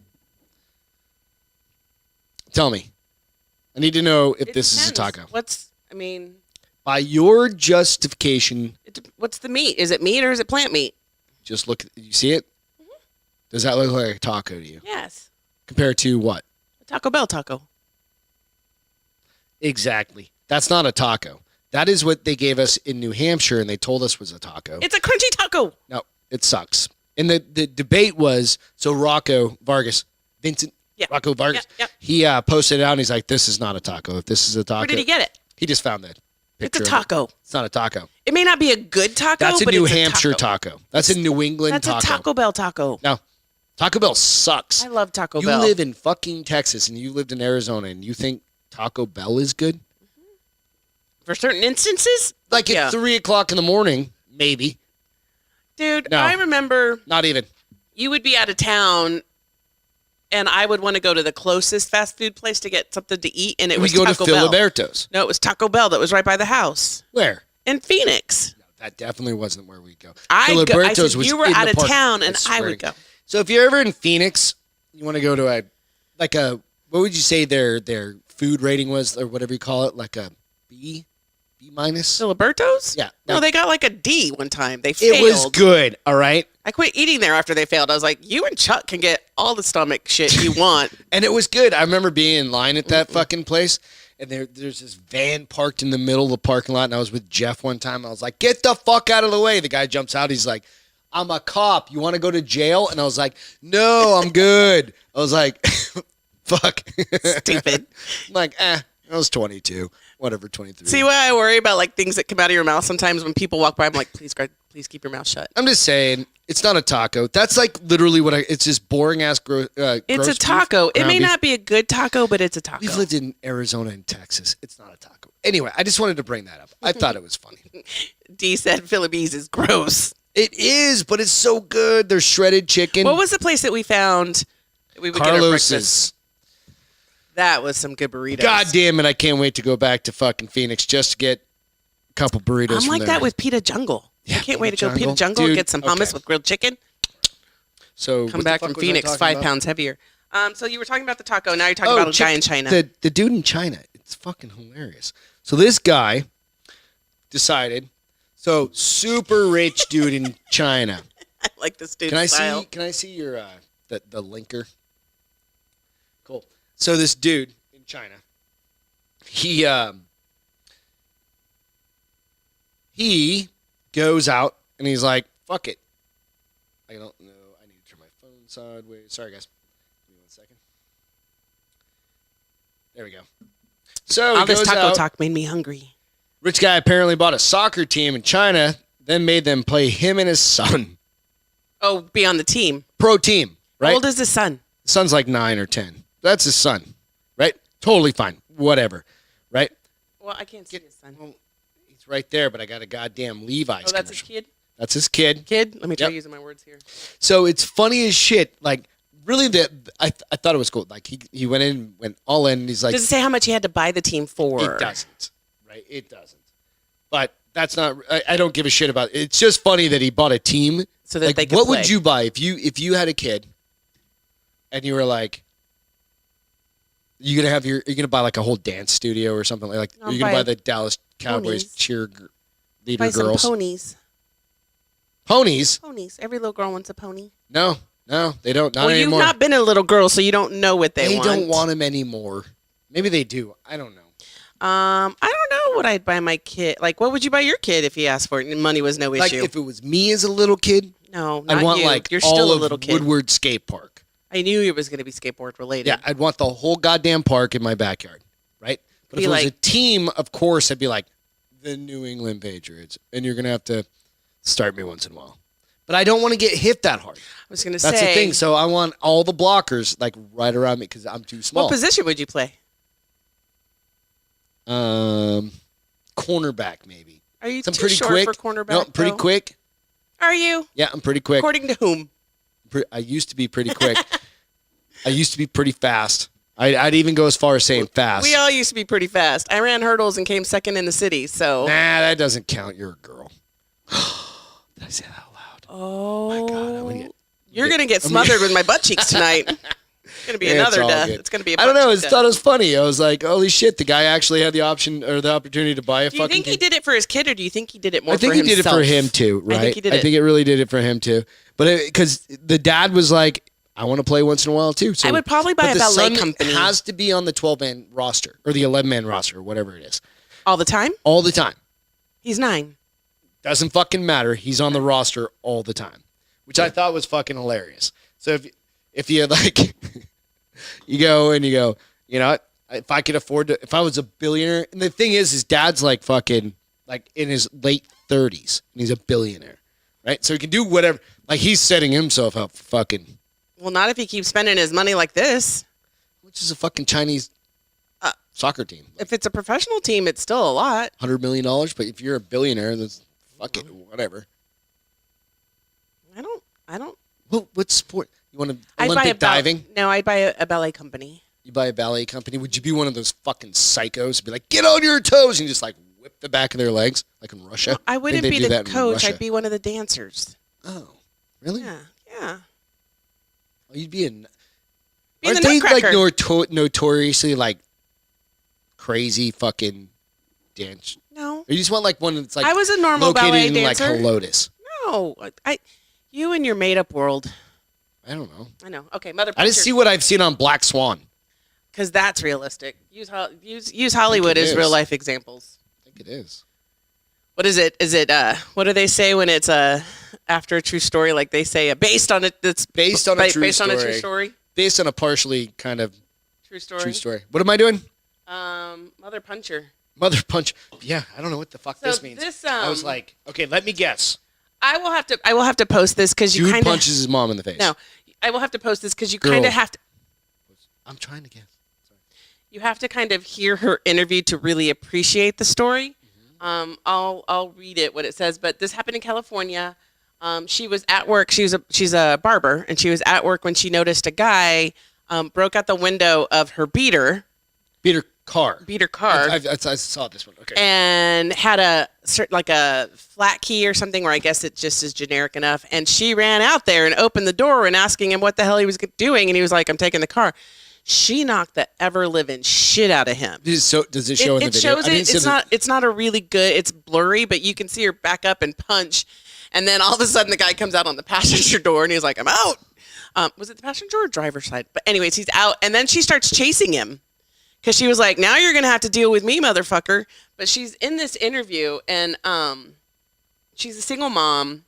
Tell me. I need to know if this is a taco. By your justification. What's the meat? Is it meat or is it plant meat? Just look. You see it? Mm-hmm. Does that look like a taco to you? Yes. Compared to what? A Taco Bell taco. Exactly. That's not a taco. That is what they gave us in New Hampshire, and they told us was a taco. It's a crunchy taco. No, it sucks. And the debate was, so Rocco Vargas, he posted it out, and he's like, this is not a taco. If this is a taco. Where did he get it? He just found that picture. It's a taco. It's not a taco. It may not be a good taco, That's a but New it's Hampshire a taco. taco. That's a New England taco. That's a Taco Bell taco. No. Taco Bell sucks. I love Taco Bell. You live in fucking Texas, and you lived in Arizona, and you think Taco Bell is good? For certain instances? Like at 3 o'clock in the morning, maybe. Dude, No. I remember Not even. you would be out of town, and I would want to go to the closest fast food place to get something to eat, and it was We go Taco to Bell. Filiberto's. No, it was Taco Bell that was right by the house. Where? In Phoenix. No, that definitely wasn't where we'd go. I Filiberto's said was you were in the out of park. town, and I swear would to- go. So if you're ever in Phoenix, you want to go to what would you say their food rating was, or whatever you call it, like a B minus? Filiberto's? Yeah. No, they got like a D one time. They failed. It was good, all right? I quit eating there after they failed. I was like, you and Chuck can get all the stomach shit you want. And it was good. I remember being in line at that fucking place, and there's this van parked in the middle of the parking lot, and I was with Jeff one time. I was like, get the fuck out of the way. The guy jumps out. He's like, I'm a cop. You want to go to jail? And I was like, no, I'm good. I was like, fuck. Stupid. I'm like, I was 22. Whatever, 23. See why I worry about like things that come out of your mouth sometimes when people walk by? I'm like, please, Greg, please keep your mouth shut. I'm just saying, it's not a taco. That's like literally it's just boring ass It's a taco. It may not be a good taco, but it's a taco. We've lived in Arizona and Texas. It's not a taco. Anyway, I just wanted to bring that up. I thought it was funny. D said Philippies is gross. It is, but it's so good. There's shredded chicken. What was the place that we found that we would get our breakfast? Carlos's. That was some good burritos. God damn it, I can't wait to go back to fucking Phoenix just to get a couple burritos I'm from like there. that with Pita Jungle. Yeah, I can't wait to go Pita Pita Jungle and Dude, get some hummus with grilled chicken. So Come back from Phoenix 5 pounds heavier. So you were talking about the taco. Now you're talking about a guy in China. The dude in China. It's fucking hilarious. So this guy decided, so super rich dude in China. I like this dude's style. Can I see your the linker? Cool. So this dude in China, he goes out and he's like, fuck it. I don't know. I need to turn my phone sideways. Sorry, guys. Give me 1 second. There we go. So All he this goes taco out. talk made me hungry. Rich guy apparently bought a soccer team in China, then made them play him and his son. Oh, be on the team. Pro team, right? How old is his son? Son's like 9 or 10. That's his son, right? Totally fine. Whatever, right? Well, I can't see his son. Well, he's right there, but I got a goddamn Levi's Oh, that's his commercial. kid? That's his kid. Kid? Let me try Yep. using my words here. So it's funny as shit. Like, really, I thought it was cool. Like, he went in, went all in, and he's like... Does it say how much he had to buy the team for? It doesn't, right? It doesn't. But that's not... I don't give a shit about it. It's just funny that he bought a team. So that like, they could what play. would you buy if you had a kid and you were like... You're gonna buy like a whole dance studio or something like I'll you're gonna buy buy the Dallas Cowboys ponies. cheerleader Buy some girls. ponies. Ponies? Ponies. Every little girl wants a pony. No, they don't. Not Well, anymore. you've not been a little girl, so you don't know what they want. They don't want them anymore. Maybe they do. I don't know. I don't know what I'd buy my kid. Like, what would you buy your kid if he asked for it and money was no Like issue? if it was me as a little kid, No, not I'd want you. like You're all still a of little kid. Woodward Skate Park. I knew it was going to be skateboard related. Yeah, I'd want the whole goddamn park in my backyard, right? But if it was a team, of course, I'd be like the New England Patriots, and you're gonna have to start me once in a while. But I don't want to get hit that hard. I was going to say. That's the thing. So I want all the blockers like right around me because I'm too small. What position would you play? Cornerback maybe. Are you Some too pretty short quick. for cornerback? No, pretty though? quick. Are you? Yeah, I'm pretty quick. According to whom? I used to be pretty quick. I used to be pretty fast. I'd even go as far as saying fast. We all used to be pretty fast. I ran hurdles and came second in the city, so. Nah, that doesn't count. You're a girl. Did I say that out loud? Oh. My God, you're going to get smothered with my butt cheeks tonight. It's going to be another death. Good. It's going to be a I don't know. I death. thought it was funny. I was like, holy shit, the guy actually had the option or the opportunity to buy a Do you fucking think he did it for his kid, or do you think he did it more I think for he did it himself? for him too, right? I think he did it. I think it really did it for him too. But because the dad was like, I want to play once in a while too. So, I would probably buy but a ballet the son company. has to be on the 12-man roster or the 11-man roster or whatever it is. All the time? All the time. He's 9. Doesn't fucking matter. He's on the roster all the time, which I thought was fucking hilarious. So if you like, you go, you know what? If I could afford to, if I was a billionaire, and the thing is, his dad's like fucking, like in his late 30s, and he's a billionaire, right? So he can do whatever. Like he's setting himself up for fucking. Well, not if he keeps spending his money like this. Which is a fucking Chinese soccer team. If it's a professional team, it's still a lot. $100 million, but if you're a billionaire, that's fuck it, whatever. I don't. What sport? You want to I'd buy Olympic diving? No, I'd buy a ballet company. You buy a ballet company. Would you be one of those fucking psychos? Be like, get on your toes, and just like whip the back of their legs, like in Russia. No, I wouldn't think be they do the that in coach. Russia. I'd be one of the dancers. Oh, really? Yeah. Oh, you'd be Be Aren't the they like nutcracker. notoriously like crazy fucking dance? No. Or you just want like one that's like I was a normal located ballet in dancer. like Helotes. No. You and your made up world. I don't know. I know. Okay, Mother I just see what I've seen on Black Swan. because that's realistic. Use Hollywood as is. real life examples. I think it is. What is it? Is it what do they say when it's after a true story? Like they say based on it. That's Based on a true based story. on a true story. Based on a partially kind of True story. true story. What am I doing? Mother Puncher. Mother punch. Yeah, I don't know what the fuck So this means. I was like, okay, let me guess. I will have to post this because you Dude kind of punches his mom in the face. No, I will have to post this because you Girl. kind of have to. I'm trying to guess. You have to kind of hear her interview to really appreciate the story. I'll read it what it says, but this happened in California. She was at work. She's a barber, and she was at work when she noticed a guy broke out the window of her beater car, I saw this one. Okay. and had a flat key or something, where I guess it just is generic enough. And she ran out there and opened the door and asking him what the hell he was doing, and he was like, "I'm taking the car." She knocked the ever-living shit out of him. Does it show in the video? It shows I didn't it. see It's not a really good. It's blurry, but you can see her back up and punch, and then all of a sudden the guy comes out on the passenger door and he's like, "I'm out." Was it the passenger or driver's side? But anyways, he's out, and then she starts chasing him because she was like, "Now you're gonna have to deal with me, motherfucker." But she's in this interview, and she's a single mom.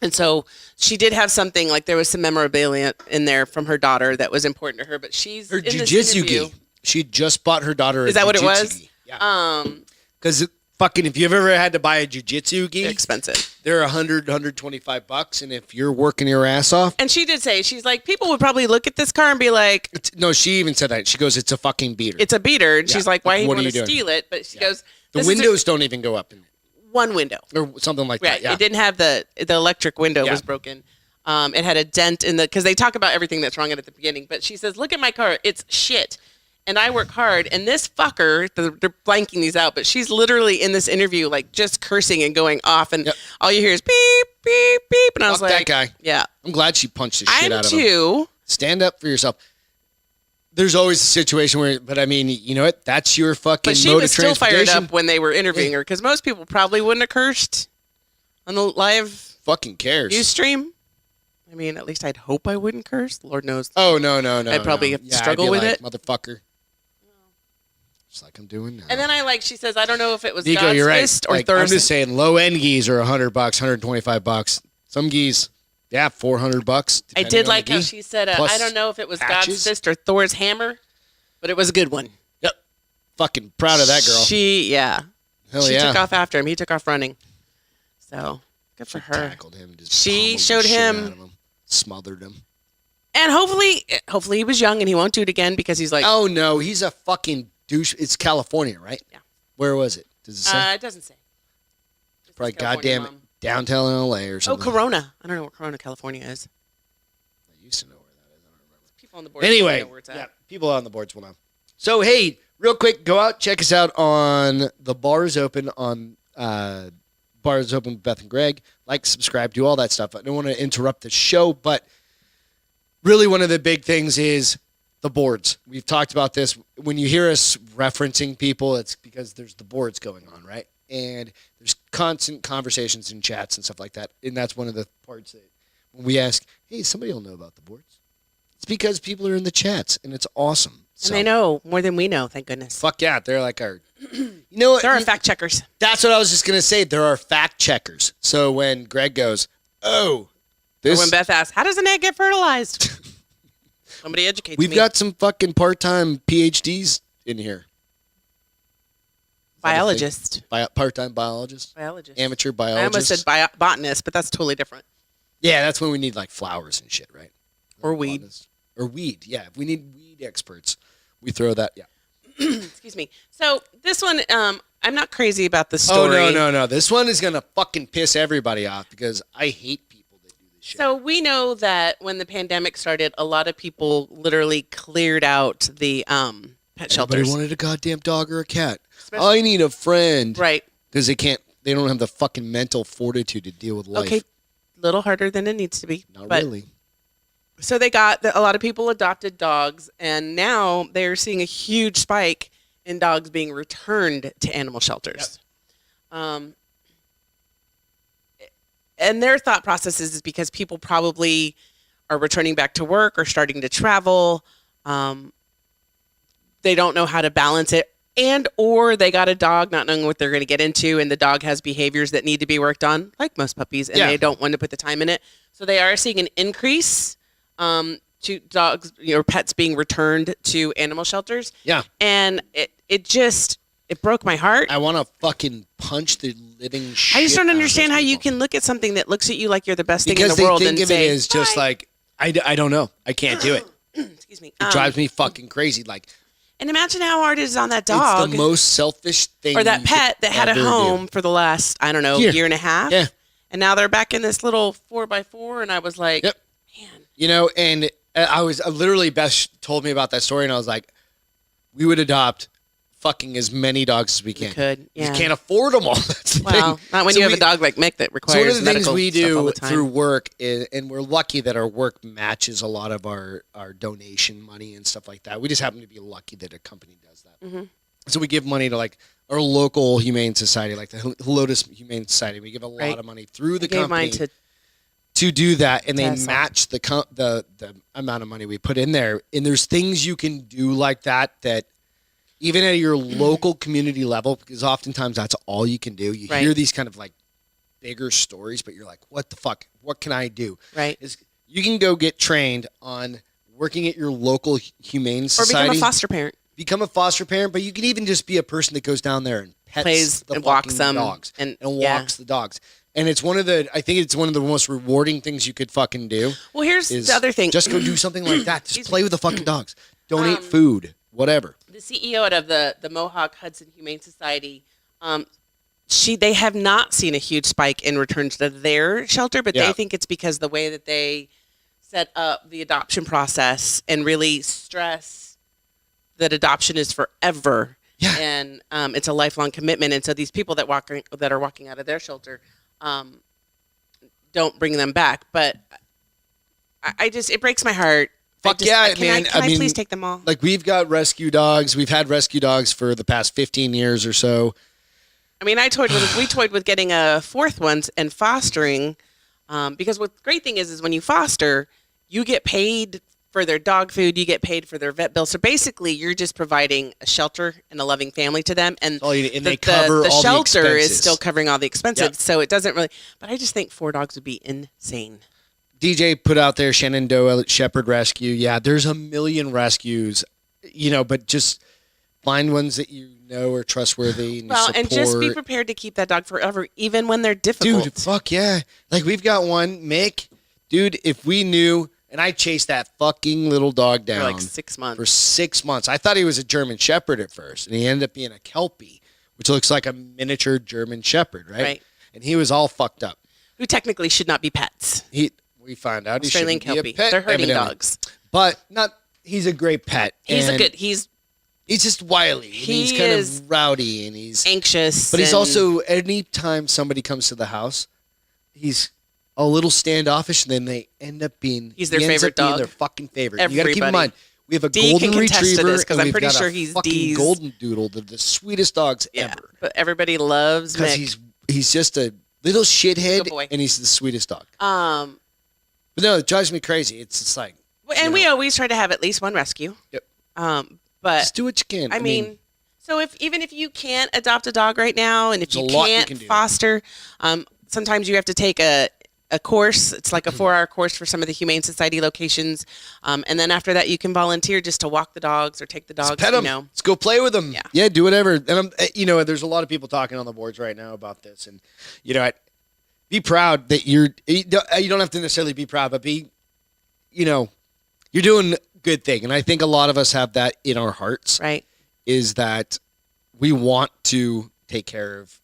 And so she did have something, like there was some memorabilia in there from her daughter that was important to her. But she's her in this jiu-jitsu interview. gi. She just bought her daughter a Is that what it jiu-jitsu was? gi. Yeah. Because if you've ever had to buy a jiu-jitsu gi, They're expensive. they're $125, and if you're working your ass off, And she did say, she's like, people would probably look at this car and be like, no, she even said that. She goes, "It's a fucking beater." it's a beater. And Yeah. she's like, why Like, do you what are want you to doing? steal it? But she goes, The this is windows don't even go up in it, one window. or something like Right. that. Yeah. It didn't have the electric window Yeah. was broken. It had a dent in because they talk about everything that's wrong at the beginning. But she says, look at my car. It's shit. And I work hard. And this fucker, they're blanking these out, but she's literally in this interview, like just cursing and going off. And Yep. all you hear is beep, beep, beep. And I was Fuck like, that guy. yeah. I'm glad she punched the shit I'm out of him. too. Stand up for yourself. There's always a situation where, but I mean, you know what? That's your fucking But she mode was of still fired transportation. up when they were interviewing her because most people probably wouldn't have cursed on the live Fucking cares. news stream. I mean, at least I'd hope I wouldn't curse. Lord knows. Oh, no. I'd probably no. struggle I'd be with like, it. Motherfucker. Just like I'm doing now. And then I she says, I don't know if it was Nico, God's you're right. fist or Like, Thursday. I'm just saying, low end geese are $100, $125. Some geese, yeah, $400. I did like how she said, plus I don't know if it was patches. God's fist or Thor's hammer, but it was a good one. Yep. Fucking proud of that girl. Hell She took off after him. He took off running. So good for her. Tackled him. Just She pummeled the showed shit him- out of him. Smothered him. And hopefully he was young and he won't do it again because he's like, Oh, no. He's a fucking douche. It's California, right? Yeah. Where was it? Does it say? it doesn't say. Just Probably California goddamn mom. downtown LA or Oh, something. Corona. I don't know where Corona, California is. I used to know where that is. I don't remember. People on the board Anyway, know where it's at. yeah, people on the boards will know. So, hey, real quick, go out, check us out on the Bars Open on Bars Open with Beth and Greg. Like, subscribe, do all that stuff. I don't want to interrupt the show, but really one of the big things is the boards. We've talked about this. When you hear us referencing people, it's because there's the boards going on, right? And there's constant conversations and chats and stuff like that. And that's one of the parts that when we ask, hey, somebody will know about the boards. It's because people are in the chats, and it's awesome. And they know more than we know, thank goodness. Fuck yeah. They're like our, you know what? There are fact checkers. That's what I was just going to say. There are fact checkers. So when Greg goes, oh, Or when Beth asks, how does an egg get fertilized? Somebody educates me. we've got some fucking part-time PhDs in here. Biologist. Part-time biologist. Biologist. Amateur I almost biologist. said botanist, but that's totally different. Yeah, that's when we need like flowers and shit, right? Or weed. Or weed, yeah. If we need weed experts, we throw that, yeah. Excuse me. So this one, I'm not crazy about the story. Oh, no. This one is going to fucking piss everybody off because I hate people that do this shit. So we know that when the pandemic started, a lot of people literally cleared out the pet shelters. Everybody wanted a goddamn dog or a cat. I need a friend. Right. Because they don't have the fucking mental fortitude to deal with life. Okay. A little harder than it needs to be. Not really. So they got a lot of people adopted dogs, and now they're seeing a huge spike in dogs being returned to animal shelters. Yep. And their thought process is because people probably are returning back to work or starting to travel. They don't know how to balance it, or they got a dog not knowing what they're going to get into, and the dog has behaviors that need to be worked on, like most puppies, and they don't want to put the time in it. So they are seeing an increase to dogs or pets being returned to animal shelters. Yeah. And it broke my heart. I want to fucking punch the living shit. I just don't understand how you can look at something that looks at you like you're the best thing in the world and say, because they think of it as just like, I don't know. I can't do it. Excuse me. It drives me fucking crazy. Like, and imagine how hard it is on that dog. It's the most selfish thing. Or that pet that had a home for the last, I don't know, year and a half. Yeah. And now they're back in this little 4x4, and I was like, man. You know, and I was literally, Beth told me about that story, and I was like, we would adopt fucking as many dogs as we can. We could, yeah. We can't afford them all. That's the thing. Not when you have a dog like Mick that requires medical. So one of the things we do stuff through work is, and we're lucky that our work matches a lot of our donation money and stuff like that. We just happen to be lucky that a company does that. Mm-hmm. So we give money to like our local humane society, like the Lotus Humane Society. We give a lot of money through the company to do that, and they match the amount of money we put in there. And there's things you can do like that even at your local community level, because oftentimes that's all you can do. You hear these kind of like bigger stories, but you're like, what the fuck? What can I do? Right. You can go get trained on working at your local humane society. Or become a foster parent. Become a foster parent, but you can even just be a person that goes down there and pets the walks them dogs and walks the dogs. And I think it's one of the most rewarding things you could fucking do. Well, here's the other thing. Just go do something like that. Just play with the fucking dogs. Donate food, whatever. The CEO of the Mohawk Hudson Humane Society, they have not seen a huge spike in returns to their shelter, but they think it's because the way that they set up the adoption process and really stress that adoption is forever. Yeah. And it's a lifelong commitment. And so these people that are walking out of their shelter don't bring them back. But it breaks my heart. Fuck yeah, man. Can I please take them all? Like, we've got rescue dogs. We've had rescue dogs for the past 15 years or so. I mean, we toyed with getting a fourth one and fostering, because what the great thing is when you foster, you get paid for their dog food, you get paid for their vet bill. So basically, you're just providing a shelter and a loving family to them, and they cover the all shelter the expenses. is still covering all the expenses. So it doesn't really. But I just think 4 dogs would be insane. DJ put out there Shenandoah Shepherd Rescue. Yeah, there's a million rescues, but just find ones that you know are trustworthy and support. And just be prepared to keep that dog forever, even when they're difficult. Dude, fuck yeah. Like, we've got one, Mick. Dude, if we knew, and I chased that fucking little dog down. For like 6 months. For 6 months. I thought he was a German Shepherd at first, and he ended up being a Kelpie, which looks like a miniature German Shepherd, right? And he was all fucked up. who technically should not be pets. We found out Australian he shouldn't be Kelpie. a pet. They're herding evidently. dogs. But he's a great pet. He's He's just wily. And he's kind of rowdy and he's anxious. But he's also, anytime somebody comes to the house, he's a little standoffish, and then they end up being their favorite dog. Their fucking favorite. Everybody. You got to keep in mind, we have a Dee golden can contest to retriever, this, 'cause and I'm we've pretty got sure a he's fucking Dee's. golden doodle. They're the sweetest dogs ever. But everybody loves Because Mick. he's just a little shithead, Good boy. and he's the sweetest dog. But no, it drives me crazy. It's just like, and we always try to have at least one rescue. Yep. But just do what you can. I mean, so even if you can't adopt a dog right now, and if you can't foster, sometimes you have to take a course. It's like a 4-hour course for some of the Humane Society locations, and then after that, you can volunteer just to walk the dogs or take the dogs. Just pet them. Let's go play with them. Yeah, do whatever. And there's a lot of people talking on the boards right now about this, and be proud that you don't have to necessarily be proud, but be, you're doing a good thing. And I think a lot of us have that in our hearts. Right. Is that we want to take care of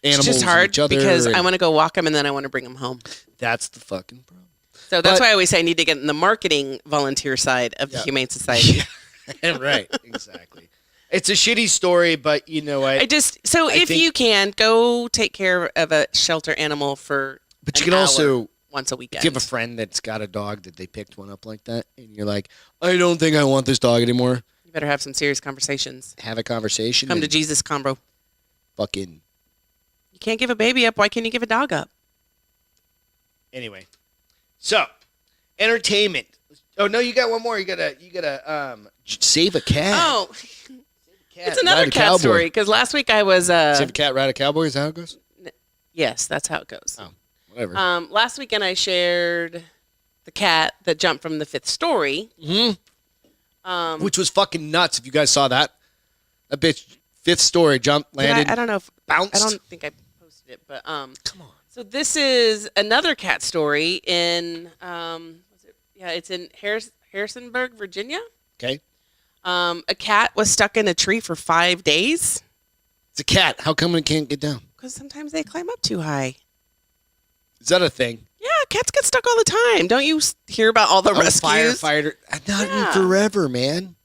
animals. It's just hard and each other, because I want to go walk them and then I want to bring them home. That's the fucking problem. So that's why I always say I need to get in the marketing volunteer side of the Humane Society. Yeah. Right. Exactly. It's a shitty story, but you know what? If you can, go take care of a shelter animal for But you can also once a weekend. If you have a friend that's got a dog that they picked one up like that, and you're like, I don't think I want this dog anymore. You better have some serious conversations. Have a conversation. Come to Jesus combo. Fucking. You can't give a baby up. Why can't you give a dog up? Anyway, so entertainment. Oh no, you got one more. You gotta save a cat. Oh, save a cat, it's another cat story. Because last week I was save a cat, ride a cowboy. Is that how it goes? Yes, that's how it goes. Oh, whatever. Last weekend I shared the cat that jumped from the 5th story. Mm-hmm. Which was fucking nuts. If you guys saw that, that bitch 5th story jumped, landed. I don't know if bounced. I don't think I posted it, but come on. So this is another cat story in it's in Harrisonburg, Virginia. Okay. A cat was stuck in a tree for 5 days. It's a cat. How come it can't get down? Because sometimes they climb up too high. Is that a thing? Yeah, cats get stuck all the time. Don't you hear about all the rescues? Firefighter. Not in forever, man.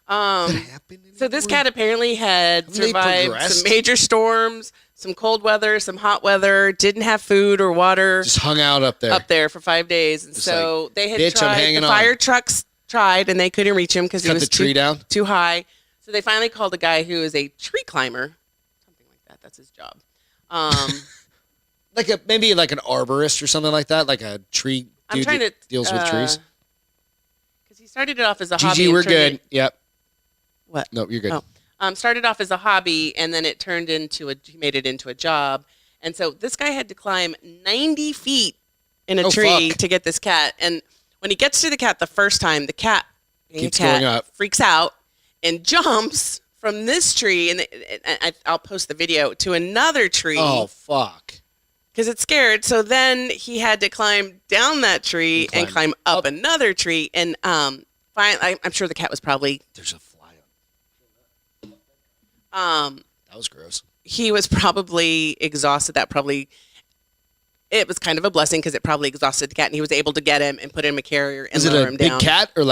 So this cat apparently had survived some major storms, some cold weather, some hot weather, didn't have food or water. Just hung out up there. For 5 days. And so like, they had bitch, tried, the fire trucks tried, and they couldn't reach him because he was too high. So they finally called a guy who is a tree climber. Something like that. That's his job. Maybe like an arborist or something like that, like a tree dude that deals with trees. Because he started it off as a hobby. Gigi, we're good. Yep. What? No, you're good. Started off as a hobby, and then it turned into he made it into a job. And so this guy had to climb 90 feet in a tree to get this cat. And when he gets to the cat the first time, the cat keeps going up, freaks out, and jumps from this tree, and I'll post the video, to another tree. Oh, fuck. Because it's scared. So then he had to climb down that tree and climb up another tree. And finally, I'm sure the cat was probably... There's a fly on. That was gross. He was probably exhausted. It was kind of a blessing because it probably exhausted the cat, and he was able to get him and put him in a carrier and lower him down. Is it a big cat or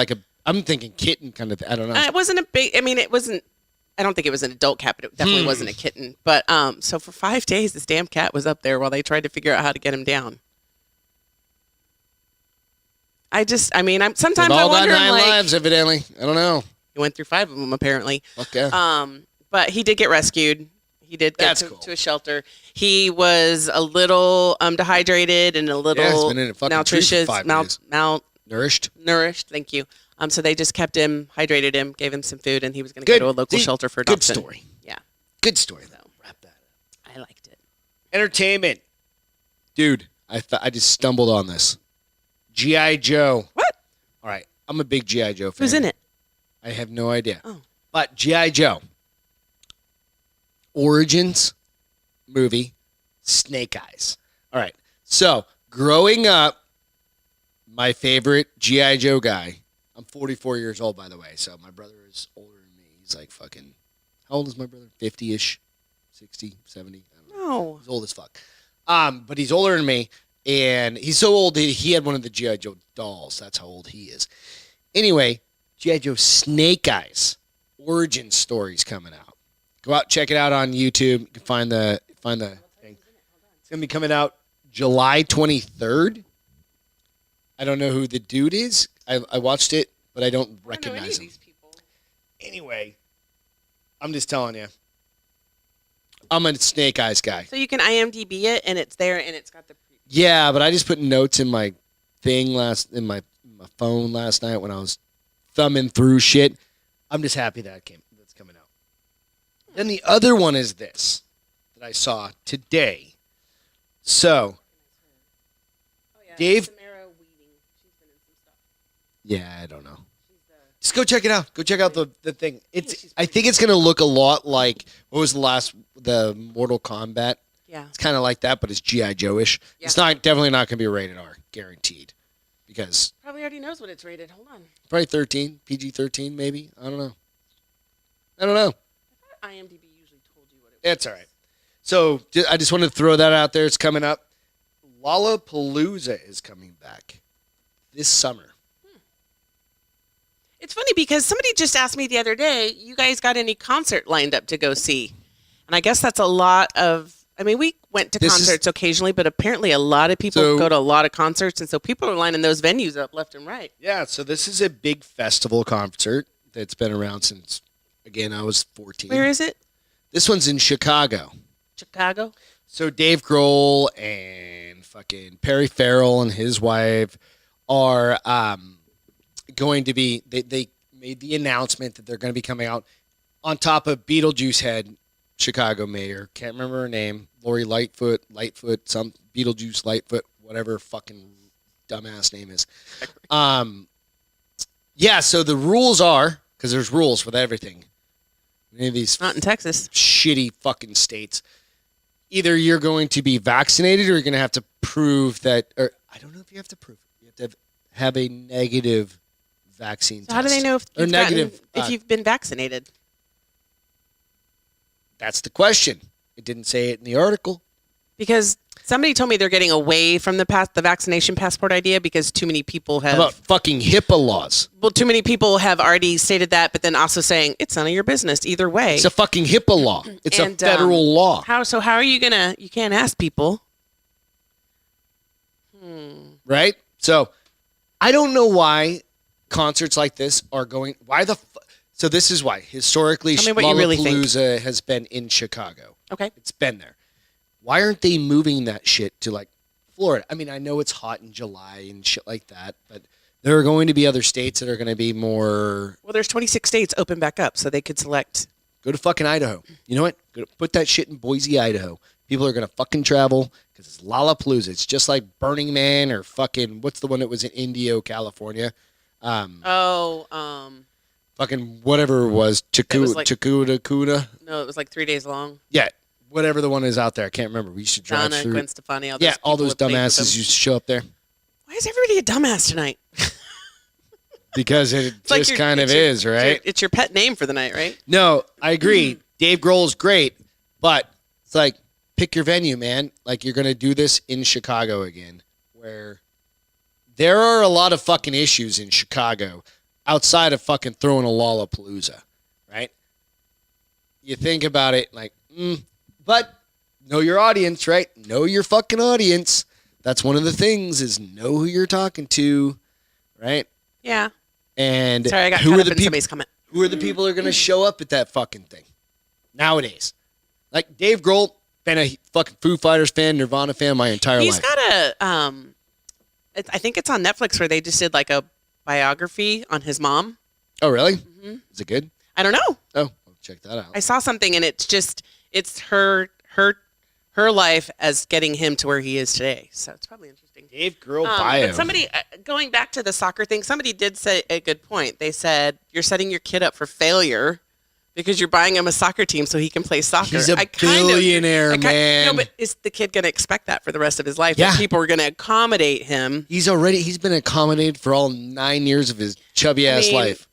I'm thinking kitten kind of, I don't know. It wasn't a big, it wasn't, I don't think it was an adult cat, but it definitely wasn't a kitten. But so for 5 days, this damn cat was up there while they tried to figure out how to get him down. Sometimes I wonder, 9 lives, evidently. I don't know. He went through 5 of them, apparently. Okay. But he did get rescued. He did get to a shelter. He was a little dehydrated and a little malnutritious, nourished. Thank you. So they just kept him, hydrated him, gave him some food, and he was going to go to a local shelter for adoption. Good story. Yeah. Good story, though. Wrap that up. I liked it. Entertainment. Dude, I just stumbled on this. G.I. Joe. What? All right. I'm a big G.I. Joe fan. Who's in it? I have no idea. Oh. But G.I. Joe. Origins movie. Snake Eyes. All right. So, growing up, my favorite G.I. Joe guy. I'm 44 years old, by the way, so my brother is older than me. He's like fucking... How old is my brother? 50-ish? 60? 70? I don't know. No. He's old as fuck. But he's older than me, and he's so old that he had one of the G.I. Joe dolls. That's how old he is. Anyway, G.I. Joe Snake Eyes origin story's coming out. Go out, check it out on YouTube. You can find the thing. It's gonna be coming out July 23rd. I don't know who the dude is. I watched it, but I don't recognize him. Anyway, I'm just telling you. I'm a Snake Eyes guy. So you can IMDb it, and it's there, and it's got the. Yeah, but I just put notes in my thing in my phone last night when I was thumbing through shit. I'm just happy that's coming out. Then the other one is this that I saw today. So, Dave. Yeah, I don't know. Just go check it out. Go check out the thing. I think it's gonna look a lot like what was the Mortal Kombat. Yeah. It's kind of like that, but it's G.I. Joe-ish. Yeah. It's definitely not gonna be rated R, guaranteed. Because probably already knows what it's rated. Hold on. Probably 13, PG-13 maybe. I don't know. I thought IMDb usually told you what it was. That's all right. So I just wanted to throw that out there. It's coming up. Lollapalooza is coming back this summer. It's funny because somebody just asked me the other day, you guys got any concert lined up to go see? And I guess that's a lot of, we went to concerts occasionally, but apparently a lot of people go to a lot of concerts. And so people are lining those venues up left and right. Yeah, so this is a big festival concert that's been around since, again, I was 14. Where is it? This one's in Chicago. Chicago? So Dave Grohl and fucking Perry Farrell and his wife are going to be, they made the announcement that they're going to be coming out on top of Beetlejuice head Chicago mayor, can't remember her name, Lori Lightfoot, some Beetlejuice Lightfoot, whatever fucking dumbass name is. Yeah, so the rules are, because there's rules with everything. Any of these not in Texas. Shitty fucking states. Either you're going to be vaccinated or you're going to have to prove that, or I don't know if you have to prove it. You have to have a negative vaccine test. How do they know if you've been vaccinated? That's the question. It didn't say it in the article. Because somebody told me they're getting away from the vaccination passport idea because too many people have... How about fucking HIPAA laws? Well, too many people have already stated that, but then also saying, it's none of your business either way. It's a fucking HIPAA law. It's a federal law. How are you going to... You can't ask people. Right? So, I don't know why concerts like this are going... So this is why. Historically, Lollapalooza has been in Chicago. Okay. It's been there. Why aren't they moving that shit to, like, Florida? I mean, I know it's hot in July and shit like that, but there are going to be other states that are going to be more... Well, there's 26 states open back up, so they could select... Go to fucking Idaho. You know what? Put that shit in Boise, Idaho. People are going to fucking travel because it's Lollapalooza. It's just like Burning Man or fucking... What's the one that was in Indio, California? Fucking whatever it was. Chacuda. No, it was like 3 days long. Yeah. Whatever the one is out there. I can't remember. We used to drive through. Gwen Stefani. All those dumbasses used to show up there. Why is everybody a dumbass tonight? Because it just kind of is, right? It's your pet name for the night, right? No, I agree. Dave Grohl is great, but it's like, pick your venue, man. Like, you're going to do this in Chicago again, where there are a lot of fucking issues in Chicago outside of fucking throwing a Lollapalooza, right? You think about it like, but know your audience, right? Know your fucking audience. That's one of the things is know who you're talking to, right? Yeah. And sorry, I got caught up in somebody's comment. Who are the people that are going to show up at that fucking thing nowadays? Like Dave Grohl, been a fucking Foo Fighters fan, Nirvana fan my entire life. He's got a, I think it's on Netflix where they just did like a biography on his mom. Oh, really? Mm-hmm. Is it good? I don't know. Oh, I'll check that out. I saw something and it's her life as getting him to where he is today. So it's probably interesting. Dave Grohl bio. But somebody, going back to the soccer thing, somebody did say a good point. They said, you're setting your kid up for failure because you're buying him a soccer team so he can play soccer. He's a billionaire, man. No, but is the kid going to expect that for the rest of his life? Yeah. That people are going to accommodate him. He's been accommodated for all 9 years of his chubby-ass life.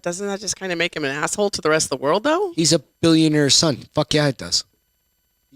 Doesn't that just kind of make him an asshole to the rest of the world, though? He's a billionaire son. Fuck yeah, it does.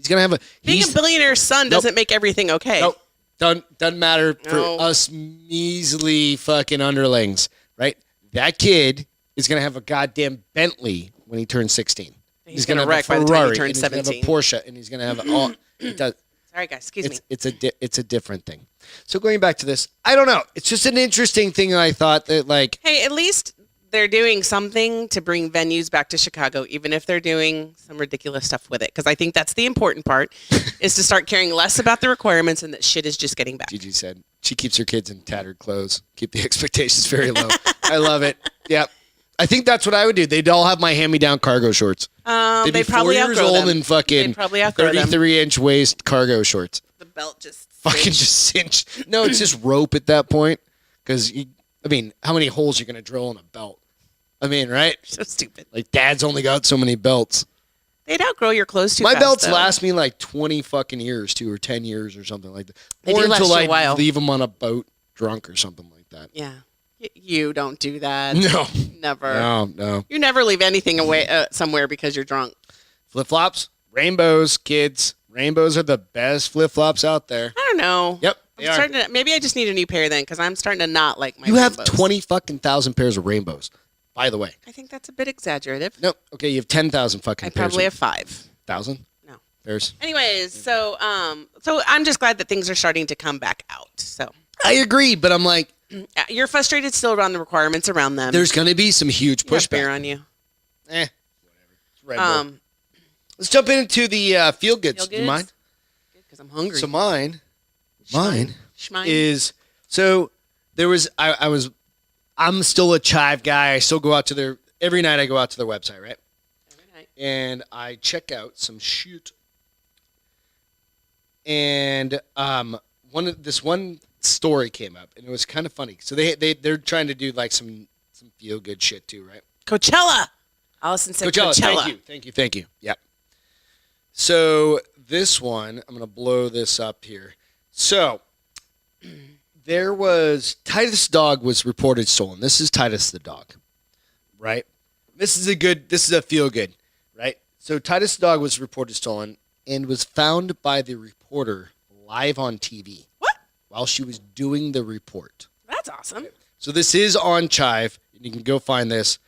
He's gonna have a. Being a billionaire's son doesn't make everything okay. Nope. Doesn't matter for us measly fucking underlings, right? That kid is gonna have a goddamn Bentley when he turns 16. He's gonna wreck by the time he turns 17. He's gonna have a Porsche, and he's gonna have all. It does. Sorry, guys. Excuse me. It's a different thing. So going back to this, I don't know. It's just an interesting thing that I thought that like. Hey, at least they're doing something to bring venues back to Chicago, even if they're doing some ridiculous stuff with it. Because I think that's the important part, is to start caring less about the requirements and that shit is just getting back. Gigi said she keeps her kids in tattered clothes. Keep the expectations very low. I love it. Yep. I think that's what I would do. They'd all have my hand-me-down cargo shorts. They'd be 4 years old and fucking 33-inch waist cargo shorts. The belt just fucking just cinched. No, it's just rope at that point. Because, I mean, how many holes are you going to drill in a belt? I mean, right? So stupid. Like, Dad's only got so many belts. They'd outgrow your clothes too My fast, belts though. last me like 20 fucking years, too, or 10 years or something like that. They or do last until you a I while. leave them on a boat drunk or something like that. Yeah. You don't do that. No. Never. No. You never leave anything away somewhere because you're drunk. Flip-flops, rainbows, kids. Rainbows are the best flip-flops out there. I don't know. Yep. Maybe I just need a new pair then, because I'm starting to not like my You have rainbows. 20 fucking thousand pairs of rainbows, by the way. I think that's a bit exaggerative. No. Okay, you have 10,000 fucking I pairs. probably have 5. 1,000? No. Pairs. Anyways, so I'm just glad that things are starting to come back out. So I agree, but I'm like, you're frustrated still around the requirements around them. there's going to be some huge You have pushback. beer on you. Whatever. It's Red Bull. Let's jump into the feel goods. Do you mind? Because I'm hungry. So mine Schmine. is, so there was, I'm still a Chive guy. I still go out to their, every night I go out to their website, right? Every night. And I check out some shit. And this one story came up, and it was kind of funny. So they're trying to do like some feel good shit too, right? Coachella. Allison said Coachella. Thank you. Yep. So this one, I'm gonna blow this up here. So there was Titus dog was reported stolen. This is Titus the dog, right? This is a feel good, right? So Titus the dog was reported stolen and was found by the reporter live on TV. What? While she was doing the report. That's awesome. So this is on Chive. You can go find this.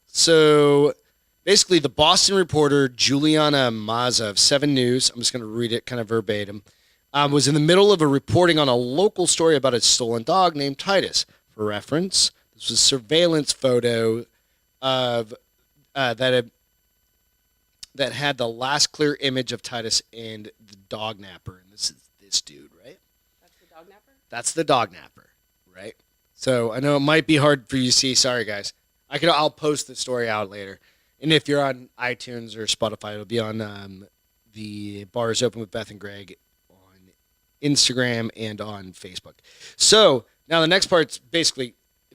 So basically the Boston reporter, Juliana Mazza of 7 News, I'm just going to read it kind of verbatim, was in the middle of a reporting on a local story about a stolen dog named Titus. For reference, this was a surveillance photo of that had the last clear image of Titus and the dog napper. And this is this dude, right? That's the dog napper? That's the dog napper, right? So I know it might be hard for you to see. Sorry, guys. I'll post the story out later. And if you're on iTunes or Spotify, it'll be on the Bar is Open with Beth and Greg on Instagram and on Facebook. So now the next part's basically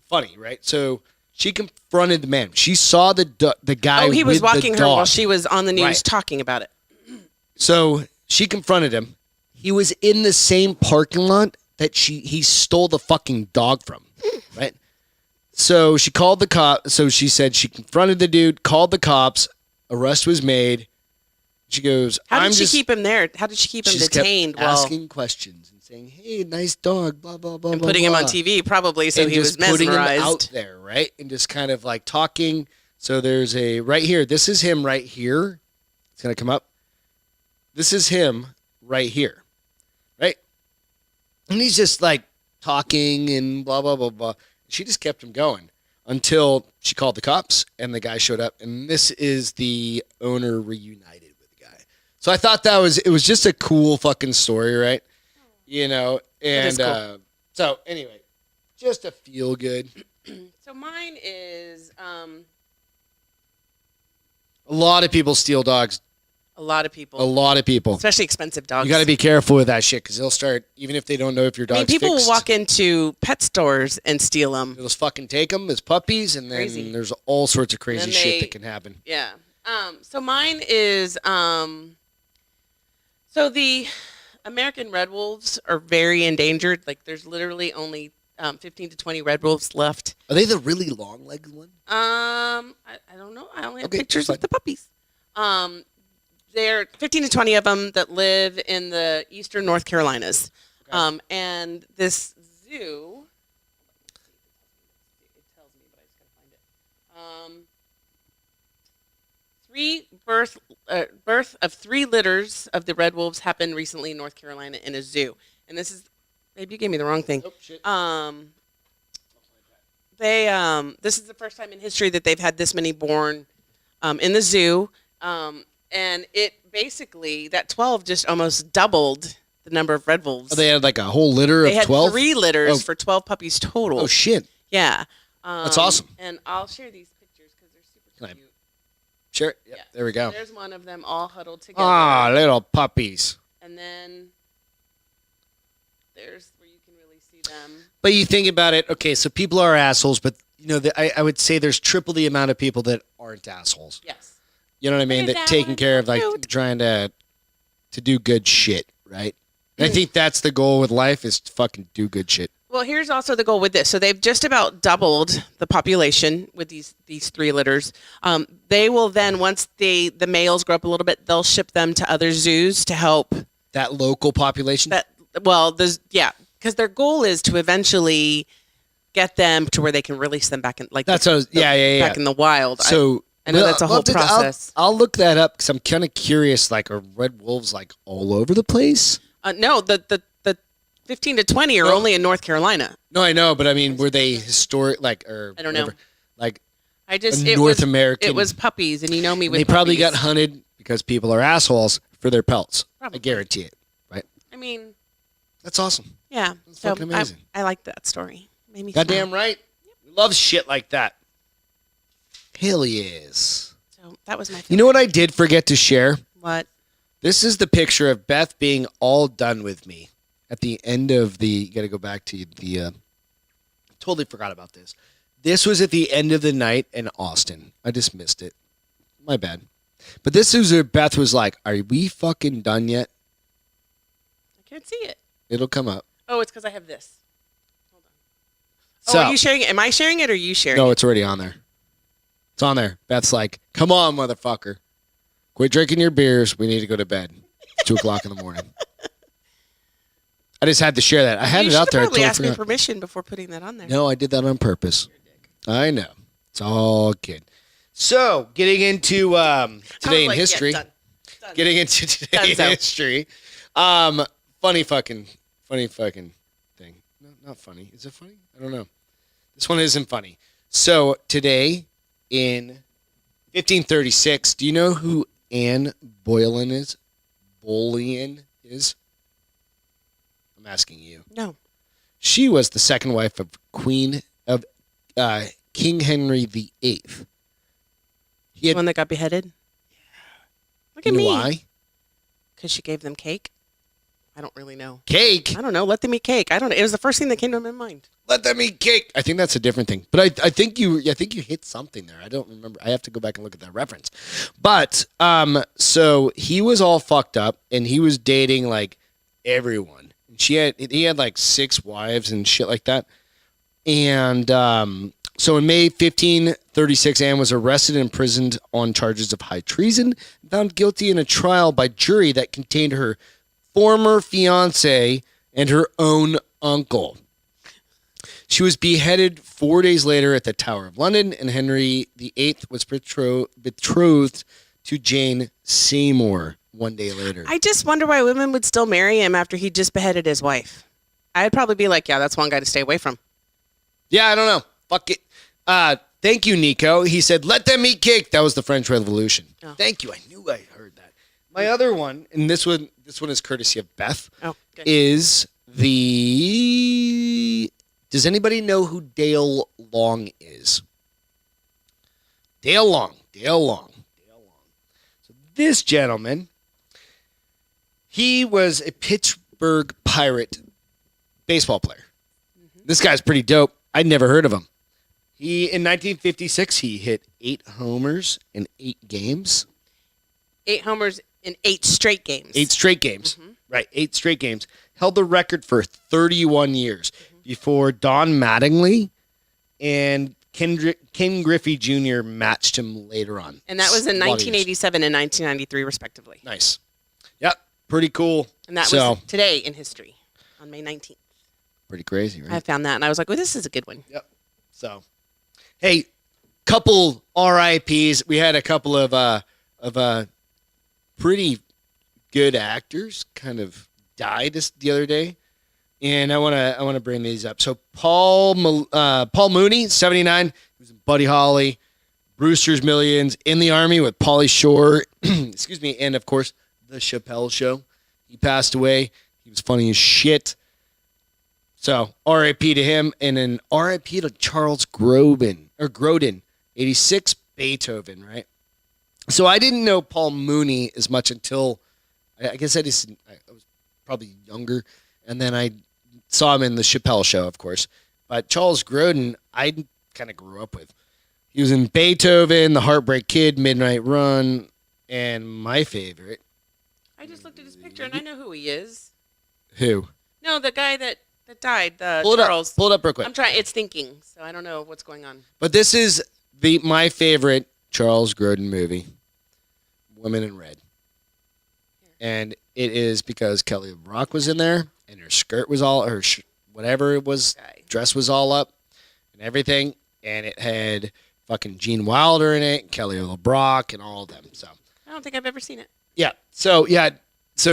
funny, right? So she confronted the man. She saw the guy. Oh, he was with walking the her dog. while she was on the news Right. talking about it. So she confronted him. He was in the same parking lot that he stole the fucking dog from, right? So she called the cop. So she said she confronted the dude, called the cops. Arrest was made. She goes, How did she keep him there? How did she keep him she just detained kept asking questions and saying, "Hey, nice dog," blah blah blah, and blah, putting him on blah. TV probably so And he was just putting him mesmerized? out there, right? And just kind of like talking. So there's a right here. This is him right here. It's gonna come up. This is him right here, right? And he's just like talking and blah blah blah blah. She just kept him going until she called the cops and the guy showed up. And this is the owner reunited with the guy. So I thought it was just a cool fucking story, right? You know, and is cool. So anyway, just a feel good. So mine is A lot of people steal dogs. a lot of A people, lot of people. especially expensive dogs. You got to be careful with that shit because they'll start, even if they don't know if your I mean, dog's people fixed, will walk into pet stores and steal them. they'll just fucking take them as puppies, and then Crazy. there's all sorts of crazy And shit that can happen. Yeah. So mine is so the American red wolves are very endangered. Like there's literally only 15 to 20 red wolves left. Are they the really long-legged one? I don't know. I only have Okay, pictures fine. of the puppies. There are 15 to 20 of them that live in the eastern North Carolinas. Okay. And this zoo, it tells me, but I just gotta find it. Birth of 3 litters of the red wolves happened recently in North Carolina in a zoo. And this is, maybe you gave me the wrong thing. Oh, shit. This is the first time in history that they've had this many born in the zoo. And it basically, that 12 just almost doubled the number of red wolves. Oh, they had like a whole litter They of had 12? 3 litters for 12 puppies total. Oh, shit. Yeah. That's awesome. And I'll share these pictures because they're super cute. Sure. Yep. Yeah. There we go. There's one of them all huddled together. Ah, little puppies. And then there's where you can really see them. But you think about it, okay, so people are assholes, but you know, I would say there's triple the amount of people that aren't assholes. Yes. You know what I mean? Look at That that taking one. care of like Cute. trying to do good shit, right? And I think that's the goal with life is to fucking do good shit. Well, here's also the goal with this. So they've just about doubled the population with these 3 litters. They will then, once the males grow up a little bit, they'll ship them to other zoos to help. That local population? Because their goal is to eventually get them to where they can release them back in, like Back in the wild. So I know that's a whole process. I'll look that up because I'm kind of curious. Like, are red wolves like all over the place? No, the 15 to 20 are only in North Carolina. No, I know, but I mean, were they historic? Like, or I don't whatever, know. like North American? It was puppies, and you know me with They probably puppies. got hunted because people are assholes for their pelts. Probably. I guarantee it. Right? I mean, That's awesome. yeah. That's So fucking amazing. I like that story. Made me Goddamn smile. right. We love shit like that. Hell yes. So that was my. You know what I did forget to share? What? This is the picture of Beth being all done with me at the end of the. You got to go back to the. Totally forgot about this. This was at the end of the night in Austin. I just missed it. My bad. But this is where Beth was like, "Are we fucking done yet?" I can't see it. It'll come up. Oh, it's because I have this. Hold on. So, are you sharing it? Am I sharing it or are you sharing no, it? it's already on there. It's on there. Beth's like, "Come on, motherfucker. Quit drinking your beers. We need to go to bed. It's 2 o'clock in the morning." I just had to share that. I had You it out should there. I probably totally ask me forgot. permission before putting that on there. No, I did that on purpose. I know. It's all good. So, getting into today in history. Yeah, done. Getting into today in Dunzo. history. Funny fucking thing. No, not funny. Is it funny? I don't know. This one isn't funny. So, today in 1536, do you know who Anne Boleyn is? Boleyn is? I'm asking you. No. She was the second wife of King Henry VIII. He The had, one that got beheaded? Yeah. Look you at know me. why? Because she gave them cake? I don't really know. Cake. I don't know. Let them eat cake. I don't know. It was the first thing that came to my mind. Let them eat cake. I think that's a different thing. But I think you hit something there. I don't remember. I have to go back and look at that reference. But so he was all fucked up and he was dating like everyone. He had like 6 wives and shit like that. And so in May 1536, Anne was arrested and imprisoned on charges of high treason, found guilty in a trial by jury that contained her former fiance and her own uncle. She was beheaded 4 days later at the Tower of London, and Henry VIII was betrothed to Jane Seymour 1 day later. I just wonder why women would still marry him after he just beheaded his wife. I'd probably be like, yeah, that's one guy to stay away from. Yeah, I don't know. Fuck it. Thank you, Nico. He said, "Let them eat cake." That was the French Revolution. Oh. Thank you. I knew I heard that. My other one, and this one is courtesy of Beth, is the... Does anybody know who Dale Long is? Dale Long. So this gentleman, he was a Pittsburgh Pirate baseball player. Mm-hmm. This guy's pretty dope. I'd never heard of him. In 1956, he hit 8 homers in 8 games. 8 homers in 8 straight games. 8 straight games. Mm-hmm. Right, 8 straight games. Held the record for 31 years before Don Mattingly and Ken Griffey Jr. matched him later on. And that was in 1987 and 1993, respectively. Nice. Yep. Pretty cool. And that was today in history on May 19th. Pretty crazy, right? I found that, and I was like, well, this is a good one. Yep. So, hey, couple RIPs. We had a couple of pretty good actors kind of died the other day, and I want to bring these up. So Paul Mooney, 79, he was in Buddy Holly, Brewster's Millions, In the Army with Pauly Shore, excuse me, and of course The Chappelle Show. He passed away. He was funny as shit. So R.I.P. to him, and then R.I.P. to Charles Grodin, 86, Beethoven, right? So I didn't know Paul Mooney as much until, I guess I was probably younger, and then I saw him in The Chappelle Show, of course. But Charles Grodin, I kind of grew up with. He was in Beethoven, The Heartbreak Kid, Midnight Run, and my favorite. I just looked at his picture, and I know who he is. Who? No, the guy that died, Pull Charles. Pull it up real quick. It's thinking, so I don't know what's going on. But this is my favorite Charles Grodin movie, Women in Red. And it is because Kelly LeBrock was in there, and her skirt was all, whatever it was, dress was all up and everything. And it had fucking Gene Wilder in it, Kelly LeBrock, and all of them. So I don't think I've ever seen it. Yeah. So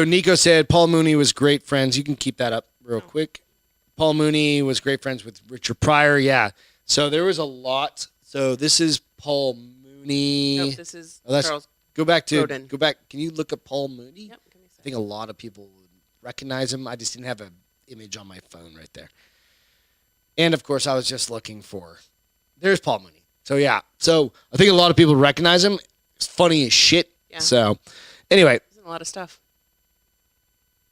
Nico said Paul Mooney was great friends. You can keep that up real quick. Paul Mooney was great friends with Richard Pryor. Yeah. So there was a lot. So this is Paul Mooney. Nope, this is Charles. Go back. Grodin. Can you look at Paul Mooney? Yep. I think a lot of people would recognize him. I just didn't have an image on my phone right there. And of course, I was just looking for. There's Paul Mooney. So yeah. So I think a lot of people recognize him. It's funny as shit. Yeah. So anyway. There's a lot of stuff.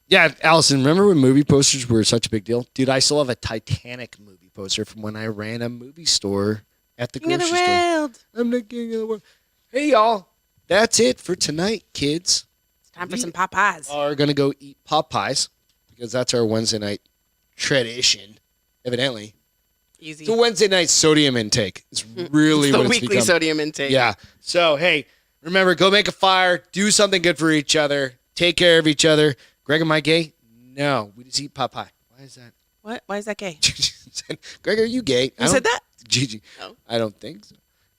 Yeah, Allison, remember when movie posters were such a big deal? Dude, I still have a Titanic movie poster from when I ran a movie store at the grocery store. I'm the king of the world. Hey, y'all. That's it for tonight, kids. It's time for some Popeyes. Are going to go eat Popeyes because that's our Wednesday night tradition, evidently. Easy. It's a Wednesday night sodium intake. It's really it's what the it's weekly become. sodium intake. Yeah. So, hey, remember, go make a fire. Do something good for each other. Take care of each other. Greg, am I gay? No. We just eat Popeye. Why is that? What? Why is that gay? Greg, are you gay? Who said that? Gigi. No. I don't think so.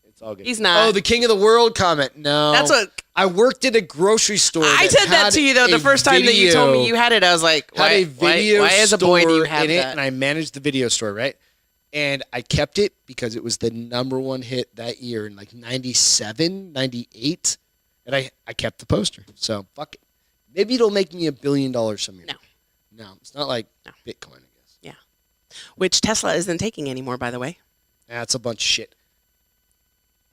It's all good. He's not. Oh, the king of the world comment. No. That's what. I worked at a grocery store. I said that to you, though, the first time that you told me you had it. I was like, why as a boy do you have that? And I managed the video store, right? And I kept it because it was the #1 hit that year in like 97, 98. And I kept the poster. So, fuck it. Maybe it'll make me $1 billion some year. No, it's not like Bitcoin, I guess. Yeah, which Tesla isn't taking anymore, by the way. That's a bunch of shit.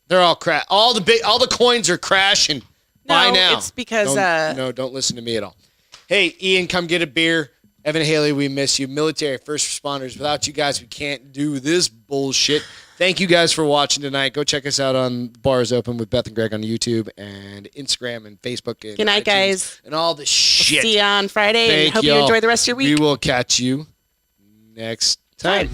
They're all all the coins are crashing. Buy now. It's because don't listen to me at all. Hey, Ian, come get a beer. Evan Haley, we miss you. Military, first responders. Without you guys, we can't do this bullshit. Thank you guys for watching tonight. Go check us out on Bars Open with Beth and Greg on YouTube and Instagram and Facebook. And good night, guys. And all the shit. See you on Friday. And hope you enjoy the rest of your week. We will catch you next time.